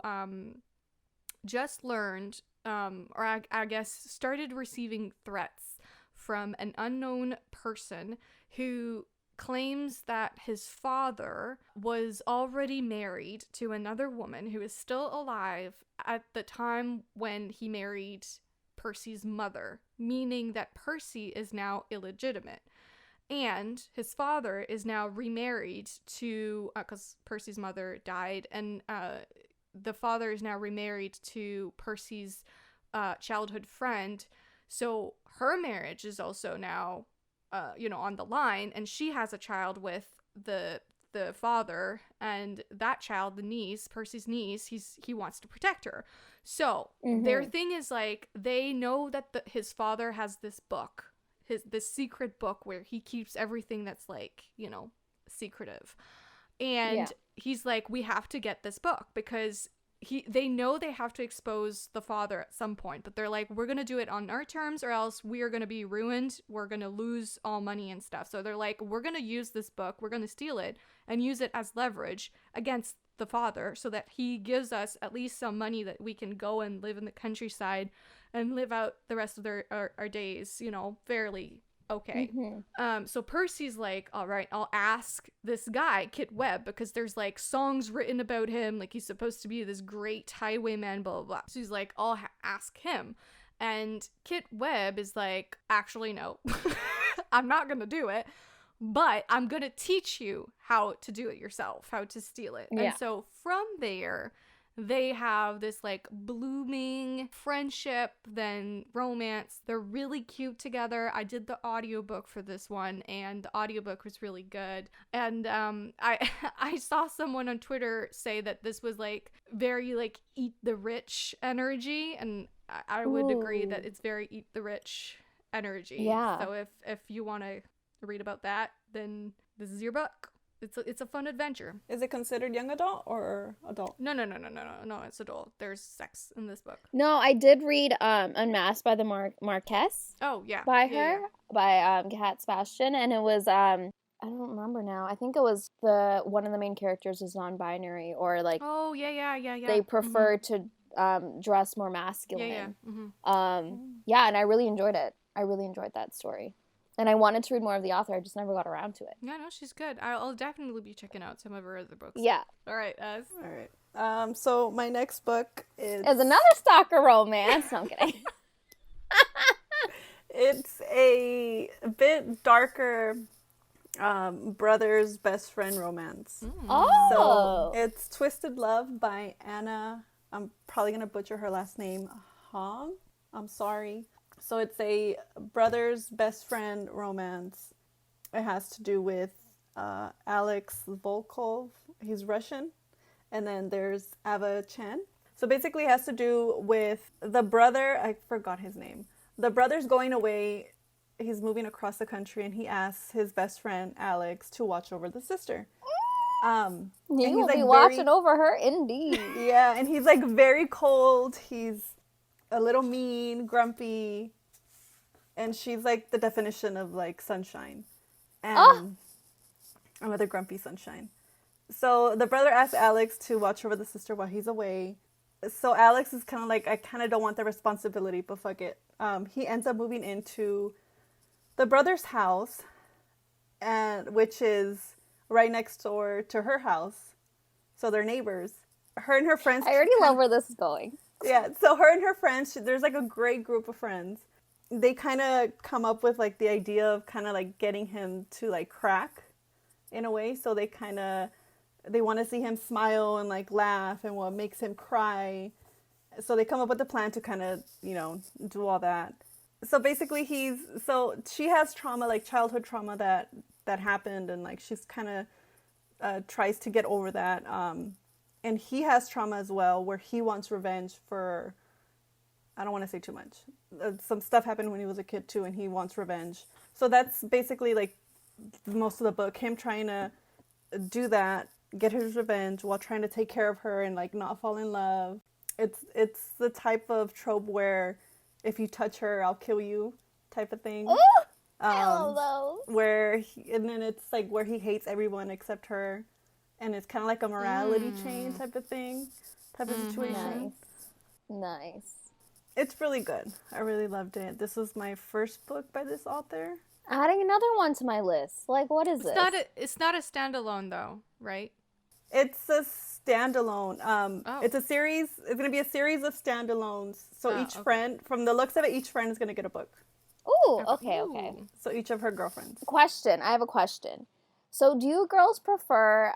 just learned, or I guess started receiving threats from an unknown person who claims that his father was already married to another woman who is still alive at the time when he married Percy's mother, meaning that Percy is now illegitimate. And his father is now remarried to, because Percy's mother died, and the father is now remarried to Percy's childhood friend. So her marriage is also now, on the line, and she has a child with the father, and that child, the niece, Percy's niece, he wants to protect her. So their thing is like, they know that his father has this book. This secret book where he keeps everything that's like, you know, secretive. And he's like, we have to get this book because they know they have to expose the father at some point, but they're like, we're going to do it on our terms or else we are going to be ruined. We're going to lose all money and stuff. So they're like, we're going to use this book. We're going to steal it and use it as leverage against the father so that he gives us at least some money that we can go and live in the countryside and live out the rest of our days, you know, fairly Okay. So Percy's like, all right, I'll ask this guy, Kit Webb, because there's like songs written about him. Like he's supposed to be this great highwayman, blah, blah, blah. So he's like, I'll ask him. And Kit Webb is like, actually, no, I'm not going to do it. But I'm going to teach you how to do it yourself, how to steal it. Yeah. And so from there, they have this like blooming friendship, then romance. They're really cute together. I did the audiobook for this one, and the audiobook was really good. And I saw someone on Twitter say that this was like very like eat the rich energy, and I would agree that it's very eat the rich energy. Yeah. So if you want to read about that, then this is your book. It's a fun adventure. Is it considered young adult or adult? No, it's adult. There's sex in this book. No, I did read Unmasked by the Marquess. Oh, yeah. By Yeah, her, by Cat Sebastian, and it was I don't remember now. I think it was one of the main characters is non-binary, or like Oh, yeah. they prefer to dress more masculine. Yeah. Yeah, and I really enjoyed it. I really enjoyed that story. And I wanted to read more of the author. I just never got around to it. Yeah, no, she's good. I'll definitely be checking out some of her other books. Yeah. All right, All right. So my next book is another stalker romance. No, I'm kidding. It's a bit darker brother's best friend romance. Oh. So it's Twisted Love by Anna. I'm probably going to butcher her last name. Hong? I'm sorry. So it's a brother's best friend romance. It has to do with Alex Volkov. He's Russian. And then there's Ava Chen. So basically it has to do with the brother. I forgot his name. The brother's going away. He's moving across the country, and he asks his best friend Alex to watch over the sister. You will be watching over her, indeed. Yeah, and he's like very cold. He's a little mean, grumpy, and she's like the definition of like sunshine, and another grumpy sunshine. So the brother asks Alex to watch over the sister while he's away. So Alex is kind of like, I kind of don't want the responsibility, but fuck it. He ends up moving into the brother's house, and which is right next door to her house. So they're neighbors. Her and her friends. I already love where this is going. Yeah, so her and her friends, there's like a great group of friends. They kind of come up with like the idea of kind of like getting him to like crack in a way. So they want to see him smile and like laugh and what makes him cry. So they come up with a plan to kind of, do all that. So basically she has trauma, like childhood trauma that happened, and like she's kind of tries to get over that. And he has trauma as well, where he wants revenge for, I don't want to say too much. Some stuff happened when he was a kid too, and he wants revenge. So that's basically like most of the book, him trying to do that, get his revenge while trying to take care of her and like not fall in love. It's the type of trope where if you touch her, I'll kill you type of thing. Ooh, I love those. And then it's like where he hates everyone except her. And it's kind of like a morality chain type of thing, type of situation. Nice. It's really good. I really loved it. This was my first book by this author. Adding another one to my list. Like, what is this? It's not a standalone though, right? It's a standalone. It's a series. It's going to be a series of standalones. So each friend, from the looks of it, each friend is going to get a book. Ooh, okay. So each of her girlfriends. Question. I have a question. So do you girls prefer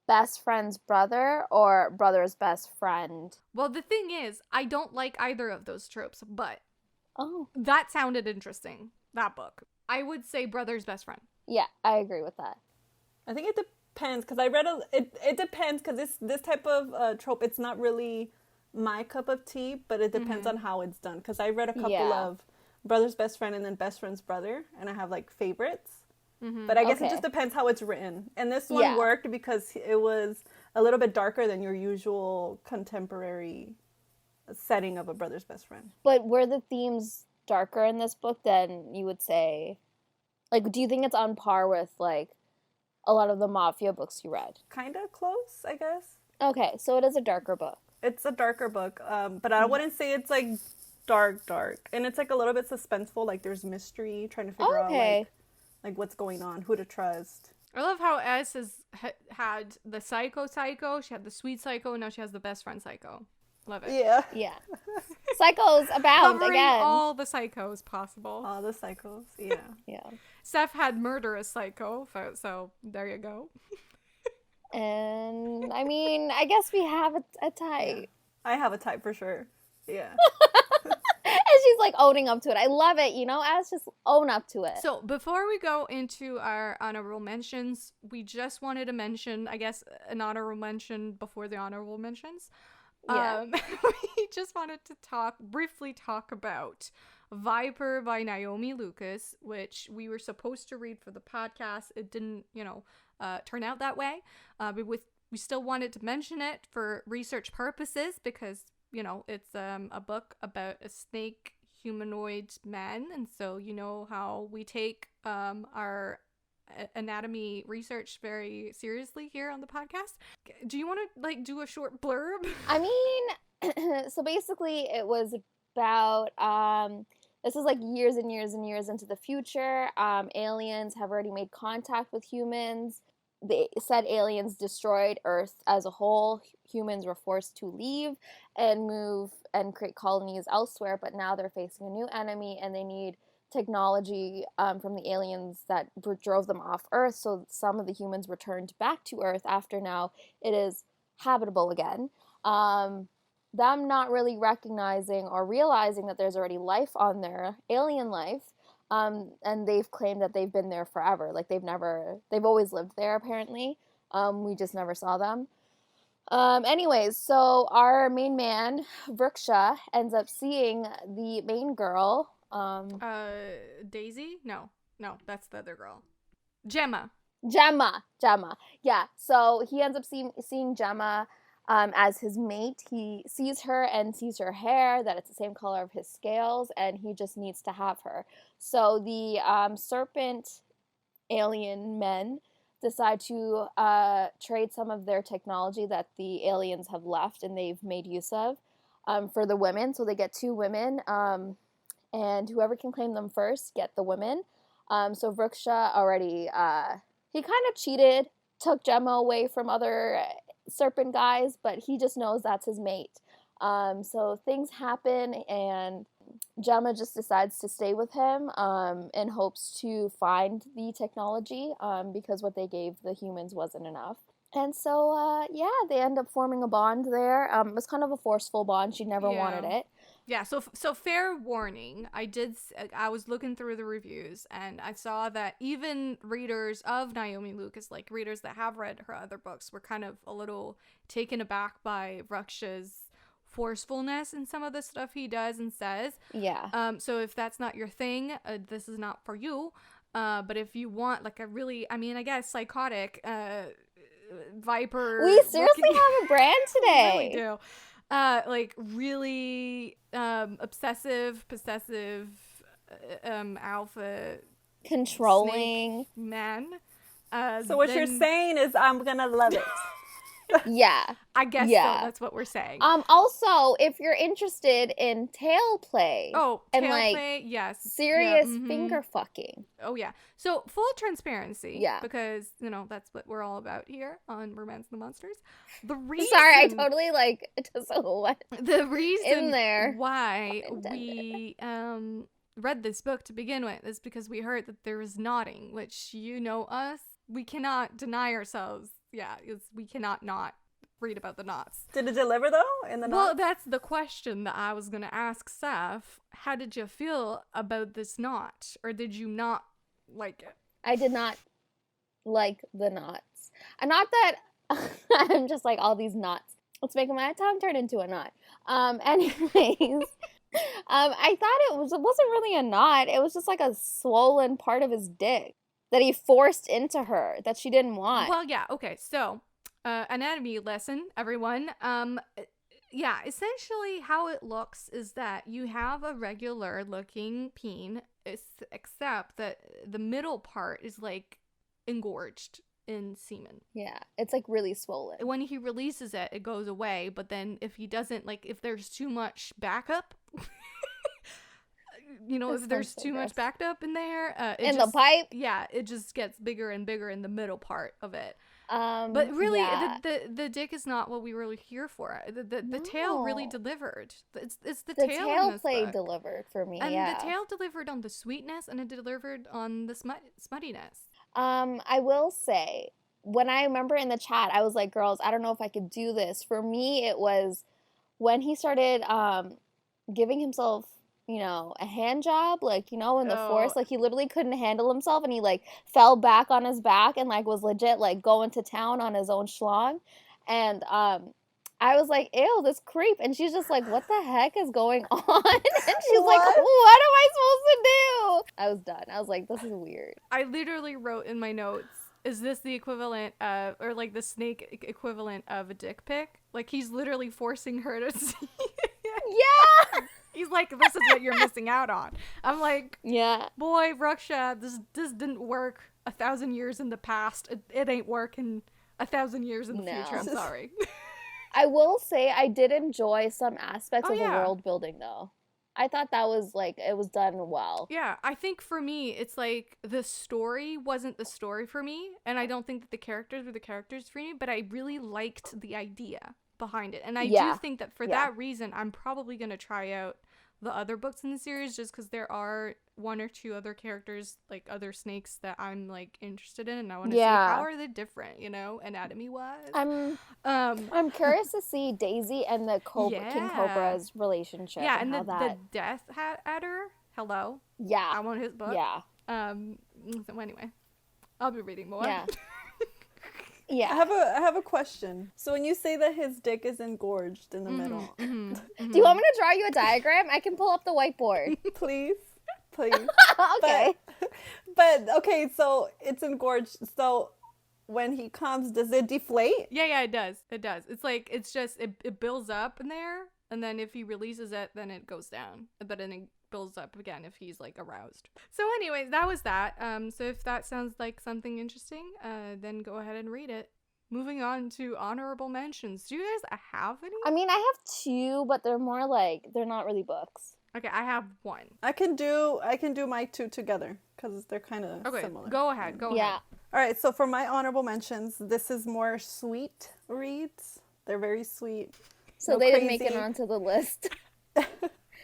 best friend's brother or brother's best friend? Well, the thing is, I don't like either of those tropes, but Oh. that sounded interesting, that book. I would say brother's best friend. Yeah, I agree with that. I think it depends, because I read it depends, because this type of trope, it's not really my cup of tea, but it depends on how it's done. Because I read a couple of brother's best friend and then best friend's brother, and I have like favorites. But I guess it just depends how it's written. And this one worked because it was a little bit darker than your usual contemporary setting of a brother's best friend. But were the themes darker in this book than you would say? Like, do you think it's on par with, like, a lot of the mafia books you read? Kind of close, I guess. Okay, so it is a darker book. It's a darker book, but I wouldn't say it's, like, dark. And it's like a little bit suspenseful. Like there's mystery, trying to figure out like what's going on, who to trust. I love how S has had the psycho, she had the sweet psycho, and now she has the best friend psycho. Love it. Yeah. Yeah. Psychos abound Covering again. all the psychos possible. All the psychos, yeah. Yeah. Steph had murderous psycho, so there you go. And I mean, I guess we have a type. Yeah. I have a type for sure. Yeah. And she's like owning up to it. I love it, as just own up to it. So before we go into our honorable mentions, we just wanted to mention, I guess, an honorable mention before the honorable mentions. Yeah. We just wanted to briefly talk about Viper by Naomi Lucas, which we were supposed to read for the podcast. It didn't, turn out that way. But we still wanted to mention it for research purposes because, it's a book about a snake humanoid man. And so, how we take our anatomy research very seriously here on the podcast. Do you want to do a short blurb? I mean, so basically it was about this is like years and years and years into the future. Aliens have already made contact with humans. They said aliens destroyed Earth as a whole. Humans were forced to leave and move and create colonies elsewhere, but now they're facing a new enemy and they need technology from the aliens that drove them off Earth, so some of the humans returned back to Earth after now it is habitable again. Them not really recognizing or realizing that there's already life on there, alien life, and they've claimed that they've been there forever. Like they've always lived there apparently. We just never saw them. Anyways, so our main man, Vriksha, ends up seeing the main girl, Daisy? No, that's the other girl. Gemma. Yeah. So he ends up seeing Gemma as his mate. He sees her and sees her hair, that it's the same color of his scales, and he just needs to have her. So the serpent alien men decide to trade some of their technology that the aliens have left and they've made use of for the women. So they get 2 women. And whoever can claim them first get the women. So Vriksha already, he kind of cheated, took Gemma away from other serpent guys, but he just knows that's his mate. So things happen, and Gemma just decides to stay with him in hopes to find the technology because what they gave the humans wasn't enough. And so, they end up forming a bond there. It was kind of a forceful bond. She never wanted it. Yeah, so fair warning, I was looking through the reviews and I saw that even readers of Naomi Lucas, like readers that have read her other books, were kind of a little taken aback by Vriksha's forcefulness in some of the stuff he does and says. Yeah. So if that's not your thing, this is not for you. But if you want like a really, I guess psychotic Viper. We seriously have a brand today. We really do. Like really obsessive, possessive, alpha controlling man. So what you're saying is I'm gonna love it. Yeah. I guess so. That's what we're saying. Also, if you're interested in tail play. Oh, and tail like play, yes. Serious finger fucking. Oh, yeah. So, full transparency. Yeah. Because, that's what we're all about here on Romance and the Monsters. The reason... Sorry, I totally, just what? The reason in there. why we read this book to begin with is because we heard that there was knotting, which, us, we cannot deny ourselves. Yeah, we cannot not read about the knots. Did it deliver, though, in the knots? Well, that's the question that I was going to ask Saf. How did you feel about this knot? Or did you not like it? I did not like the knots. And not that I'm just like, all these knots. Let's make my tongue turn into a knot. Anyways, I thought it wasn't really a knot. It was just like a swollen part of his dick that he forced into her that she didn't want. Well, yeah, okay. So, anatomy lesson, everyone. Essentially how it looks is that you have a regular looking peen, except that the middle part is like engorged in semen. Yeah, it's like really swollen. When he releases it, it goes away, but then if he doesn't, like if there's too much backup, if there's too much backed up in there, the pipe. Yeah, it just gets bigger and bigger in the middle part of it. But really, the dick is not what we were here for. The tail really delivered. It's the tail in this play book. Delivered for me. And the tail delivered on the sweetness, and it delivered on the smuttiness. I will say, when I remember in the chat, I was like, girls, I don't know if I could do this. For me, it was when he started giving himself, a hand job, like, in the forest, like, he literally couldn't handle himself, and he, like, fell back on his back and, like, was legit, like, going to town on his own schlong, and, I was like, ew, this creep, and she's just like, what the heck is going on? And she's like, what am I supposed to do? I was done. I was like, this is weird. I literally wrote in my notes, is this the equivalent of, or, like, the snake equivalent of a dick pic? Like, he's literally forcing her to see it. Yeah! He's like, this is what you're missing out on. I'm like, yeah, boy, Ruksha, this didn't work 1,000 years in the past. It ain't working 1,000 years in the future. I'm sorry. I will say I did enjoy some aspects of the world building, though. I thought that was, like, it was done well. Yeah, I think for me, it's like the story wasn't the story for me, and I don't think that the characters were the characters for me, but I really liked the idea behind it. And I do think that for that reason, I'm probably going to try out the other books in the series, just because there are one or two other characters, like other snakes, that I'm, like, interested in, and I want to see how are they different, anatomy wise. I'm curious to see Daisy and the King Cobra's relationship. Yeah, and the Death Adder. Hello. Yeah, I want his book. Yeah. So anyway, I'll be reading more. Yeah. Yeah. I have a question. So when you say that his dick is engorged in the middle, do you want me to draw you a diagram? I can pull up the whiteboard. Please. Okay. But okay, so it's engorged. So when he comes, does it deflate? Yeah, it does. It's like, it's just, it builds up in there, and then if he releases it, then it goes down. But then it builds up again if he's, like, aroused. So anyways, that was that. So if that sounds like something interesting, then go ahead and read it. Moving on to honorable mentions. Do you guys have any? I mean, I have two, but they're more like, they're not really books. Okay, I have one. I can do my two together because they're kind of similar. Go ahead. All right, so for my honorable mentions, this is more sweet reads. They're very sweet. So they didn't make it onto the list.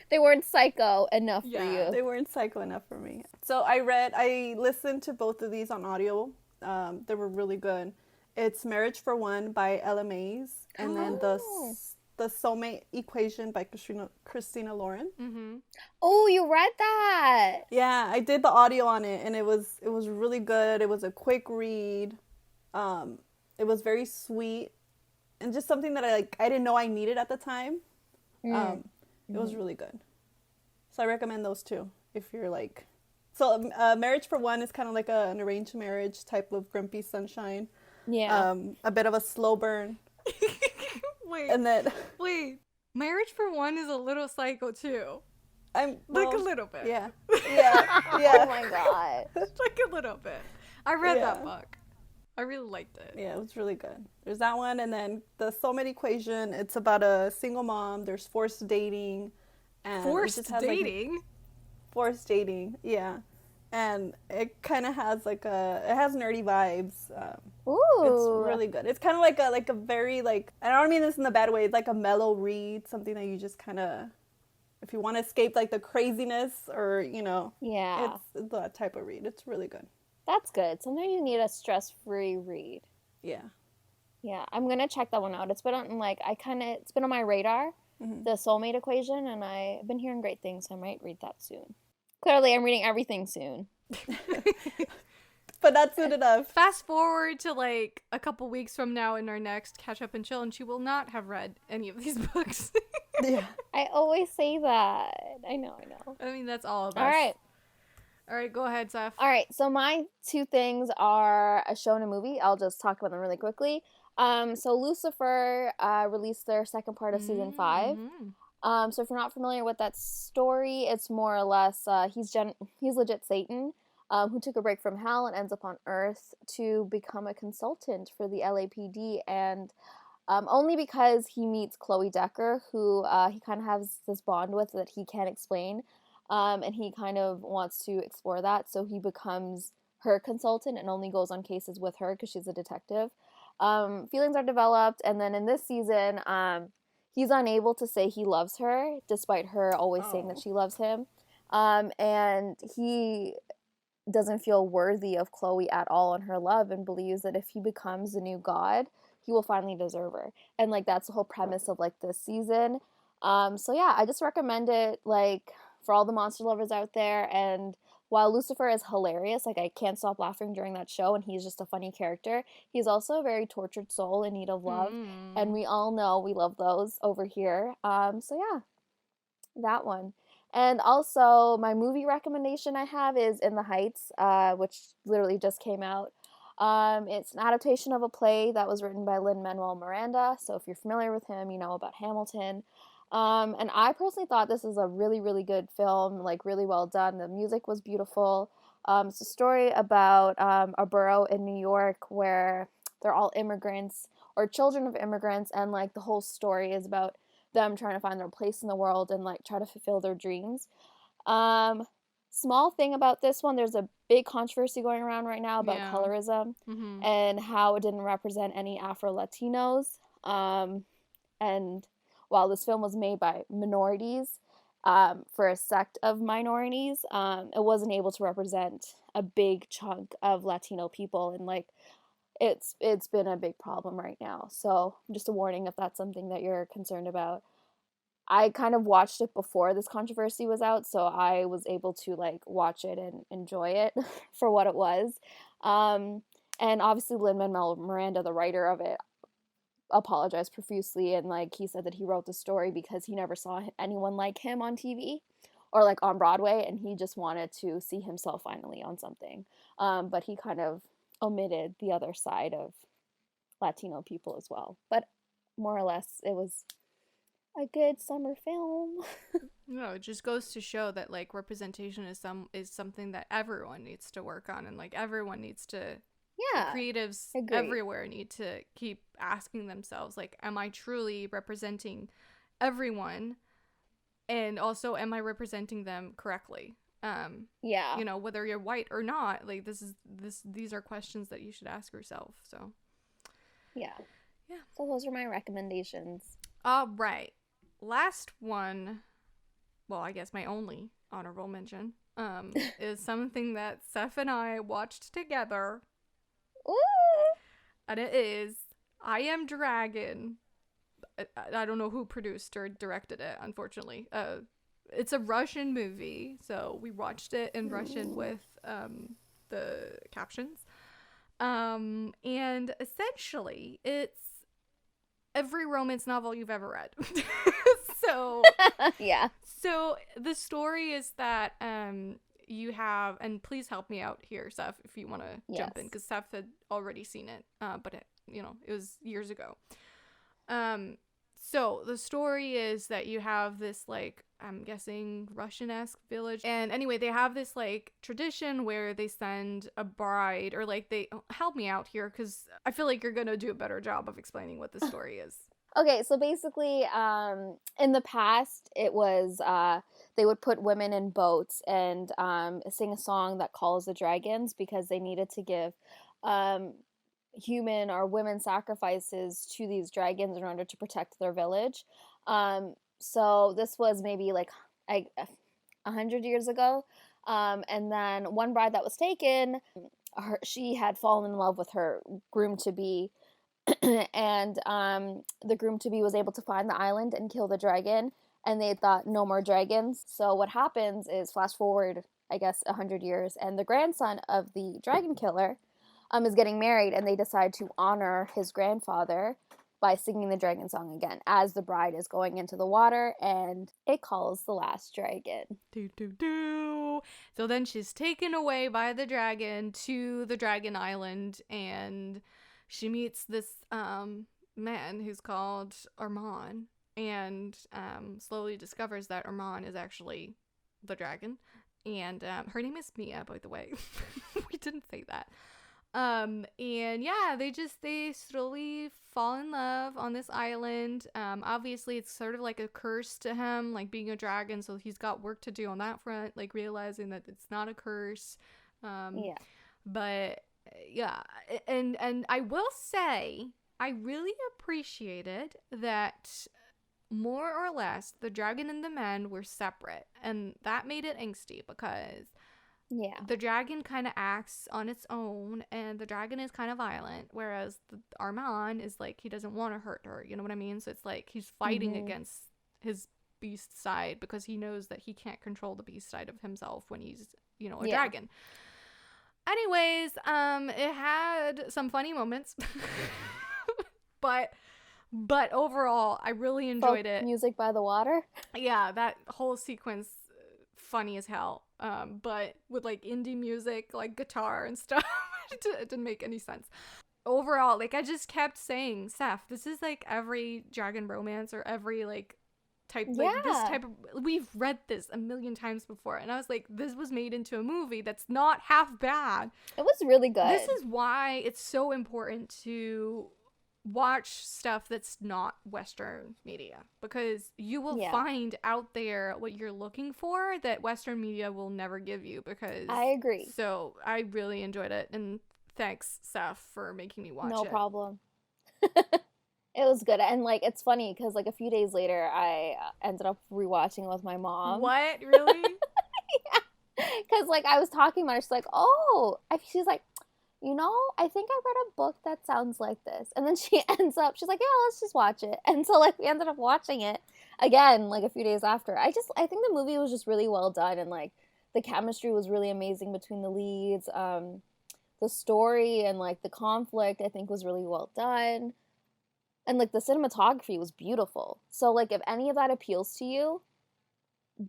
They weren't psycho enough for you. They weren't psycho enough for me. So I listened to both of these on audio. They were really good. It's Marriage for One by Ella Mays, and then the Soulmate Equation by Christina Lauren. Mm-hmm. Oh, you read that? Yeah, I did the audio on it, and it was really good. It was a quick read. It was very sweet, and just something that I didn't know I needed at the time. It was really good. So I recommend those two if you're like... So Marriage for One is kind of like an arranged marriage type of Grumpy Sunshine. Yeah. A bit of a slow burn. Wait. Marriage for One is a little psycho too. A little bit. Yeah. Oh my god. Like a little bit. I read that book. I really liked it. Yeah, it was really good. There's that one, and then the Soulmate Equation. It's about a single mom. There's forced dating. And forced dating? Forced dating, yeah. And it kind of has it has nerdy vibes. Ooh. It's really good. It's kind of like a very, like, I don't mean this in a bad way. It's like a mellow read, something that you just kind of, if you want to escape like the craziness or, Yeah. It's that type of read. It's really good. That's good. Sometimes you need a stress-free read. Yeah. Yeah, I'm gonna check that one out. It's been on it's been on my radar, the Soulmate Equation, and I've been hearing great things, so I might read that soon. Clearly, I'm reading everything soon. But not soon enough. Fast forward to like a couple weeks from now in our next Catch Up and Chill, and she will not have read any of these books. Yeah. I always say that. I know. I mean, that's all of us. All right, go ahead, Seth. All right, so my two things are a show and a movie. I'll just talk about them really quickly. So Lucifer released their second part of season 5. So if you're not familiar with that story, it's more or less he's legit Satan, who took a break from hell and ends up on Earth to become a consultant for the LAPD, and only because he meets Chloe Decker, who he kind of has this bond with that he can't explain. And he kind of wants to explore that, so he becomes her consultant and only goes on cases with her because she's a detective. Feelings are developed, and then in this season, he's unable to say he loves her, despite her always saying that she loves him. And he doesn't feel worthy of Chloe at all and her love, and believes that if he becomes the new god, he will finally deserve her. And like that's the whole premise of like this season. So yeah, I just recommend it like for all the monster lovers out there. And while Lucifer is hilarious, like I can't stop laughing during that show, and he's just a funny character, he's also a very tortured soul in need of love, and we all know we love those over here. So yeah, that one. And also, my movie recommendation I have is In the Heights, which literally just came out. It's an adaptation of a play that was written by Lin-Manuel Miranda. So if you're familiar with him, you know about Hamilton. And I personally thought this is a really, really good film, like really well done. The music was beautiful. It's a story about a borough in New York where they're all immigrants or children of immigrants, and like the whole story is about them trying to find their place in the world and like try to fulfill their dreams. Small thing about this one, there's a big controversy going around right now about colorism and how it didn't represent any Afro-Latinos. And while this film was made by minorities, for a sect of minorities, it wasn't able to represent a big chunk of Latino people, and like it's been a big problem right now. So just a warning if that's something that you're concerned about. I kind of watched it before this controversy was out, so I was able to like watch it and enjoy it for what it was. And obviously Lin-Manuel Miranda, the writer of it, apologized profusely, and like he said that he wrote the story because he never saw anyone like him on TV or like on Broadway, and he just wanted to see himself finally on something. But he kind of omitted the other side of Latino people as well. But more or less, it was a good summer film. No, it just goes to show that like representation is something that everyone needs to work on, and like everyone needs to creatives everywhere need to keep asking themselves, like, am I truly representing everyone, and also am I representing them correctly? You know, whether you're white or not, like these are questions that you should ask yourself. So yeah, so those are my recommendations. All right, last one, well, I guess my only honorable mention is something that Seth and I watched together. Ooh. And it is I Am Dragon. I don't know who produced or directed it, unfortunately. It's a Russian movie, so we watched it in Russian with the captions. And essentially, it's every romance novel you've ever read. So So the story is that you have, and please help me out here, Seth, if you want to jump in, because Seth had already seen it, but it, you know, it was years ago. So the story is that you have this, like, I'm guessing Russian-esque village, and anyway, they have this like tradition where they send a bride, or like they help me out here, because I feel like you're gonna do a better job of explaining what the story is. Okay, so basically, in the past, it was, they would put women in boats and sing a song that calls the dragons, because they needed to give human or women sacrifices to these dragons in order to protect their village. So this was maybe like 100 years ago. And then one bride that was taken, she had fallen in love with her groom-to-be, and the groom-to-be was able to find the island and kill the dragon, and they thought no more dragons. So what happens is, flash forward, I guess, 100 years, and the grandson of the dragon killer is getting married, and they decide to honor his grandfather by singing the dragon song again as the bride is going into the water, and it calls the last dragon. Do, do, do. So then she's taken away by the dragon to the dragon island, and she meets this man who's called Armand, and slowly discovers that Armand is actually the dragon, and her name is Mia, by the way. We didn't say that. And yeah, they slowly fall in love on this island. Obviously it's sort of like a curse to him, like being a dragon, so he's got work to do on that front, like realizing that it's not a curse. But yeah, and I will say I really appreciated that more or less the dragon and the man were separate, and that made it angsty because the dragon kind of acts on its own, and the dragon is kind of violent, whereas Armand is like, he doesn't want to hurt her, you know what I mean? So it's like he's fighting against his beast side because he knows that he can't control the beast side of himself when he's, you know, a dragon. Anyways, it had some funny moments. But overall, I really enjoyed it. Music by the water. Yeah, that whole sequence, funny as hell. But with like indie music, like guitar and stuff, it didn't make any sense. Overall, like I just kept saying, Seth, this is like every dragon romance or every like type, like this type of, we've read this a million times before, and I was like, this was made into a movie that's not half bad. It was really good. This is why it's so important to watch stuff that's not Western media, because you will find out there what you're looking for that Western media will never give you. Because I agree. So I really enjoyed it, and thanks, Seth, for making me watch it. No problem. It was good, and like it's funny because like a few days later I ended up rewatching it with my mom. What? Really? Because like I was talking about it, she's like, oh, she's like, you know, I think I read a book that sounds like this. And then she ends up, she's like, yeah, let's just watch it. And so, like, we ended up watching it again, like, a few days after. I think the movie was just really well done. And, like, the chemistry was really amazing between the leads. The story and, like, the conflict, I think, was really well done. And, like, the cinematography was beautiful. So, like, if any of that appeals to you,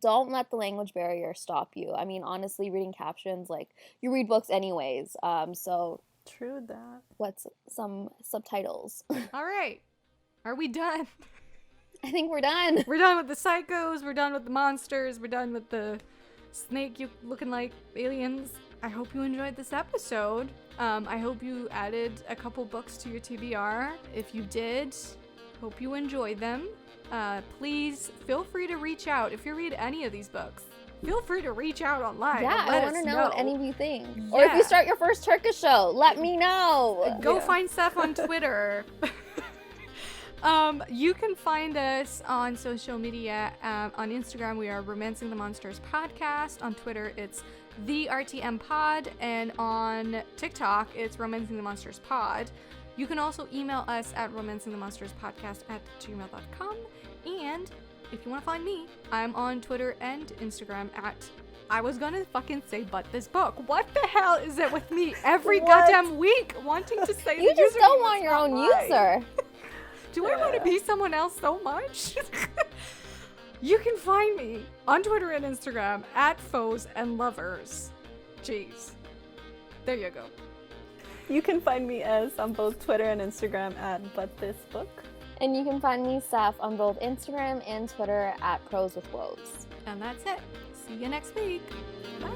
don't let the language barrier stop you. I mean, honestly, reading captions, like, you read books anyways, so... True that. What's some subtitles? All right. Are we done? I think we're done. We're done with the psychos, we're done with the monsters, we're done with the snake-looking like aliens. I hope you enjoyed this episode. I hope you added a couple books to your TBR. If you did, hope you enjoyed them. Please feel free to reach out if you read any of these books. Feel free to reach out online. Yeah, and let I want to know what any of you think. Yeah. Or if you start your first Turkish show, let me know. Go find Seth on Twitter. You can find us on social media. On Instagram, we are Romancing the Monsters Podcast. On Twitter, it's the RTM Pod, and on TikTok, it's Romancing the Monsters Pod. You can also email us at romancingthemonsterspodcast@gmail.com. And if you want to find me, I'm on Twitter and Instagram at, I was gonna fucking say but this book. What the hell is it with me every goddamn week wanting to say you just don't want your own user. Do I want to be someone else so much? You can find me on Twitter and Instagram at Foes and Lovers. Jeez. There you go. You can find me as on both Twitter and Instagram at ButThisBook. And you can find me, Seth, on both Instagram and Twitter at Pros with Woes. And that's it. See you next week.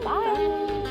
Bye.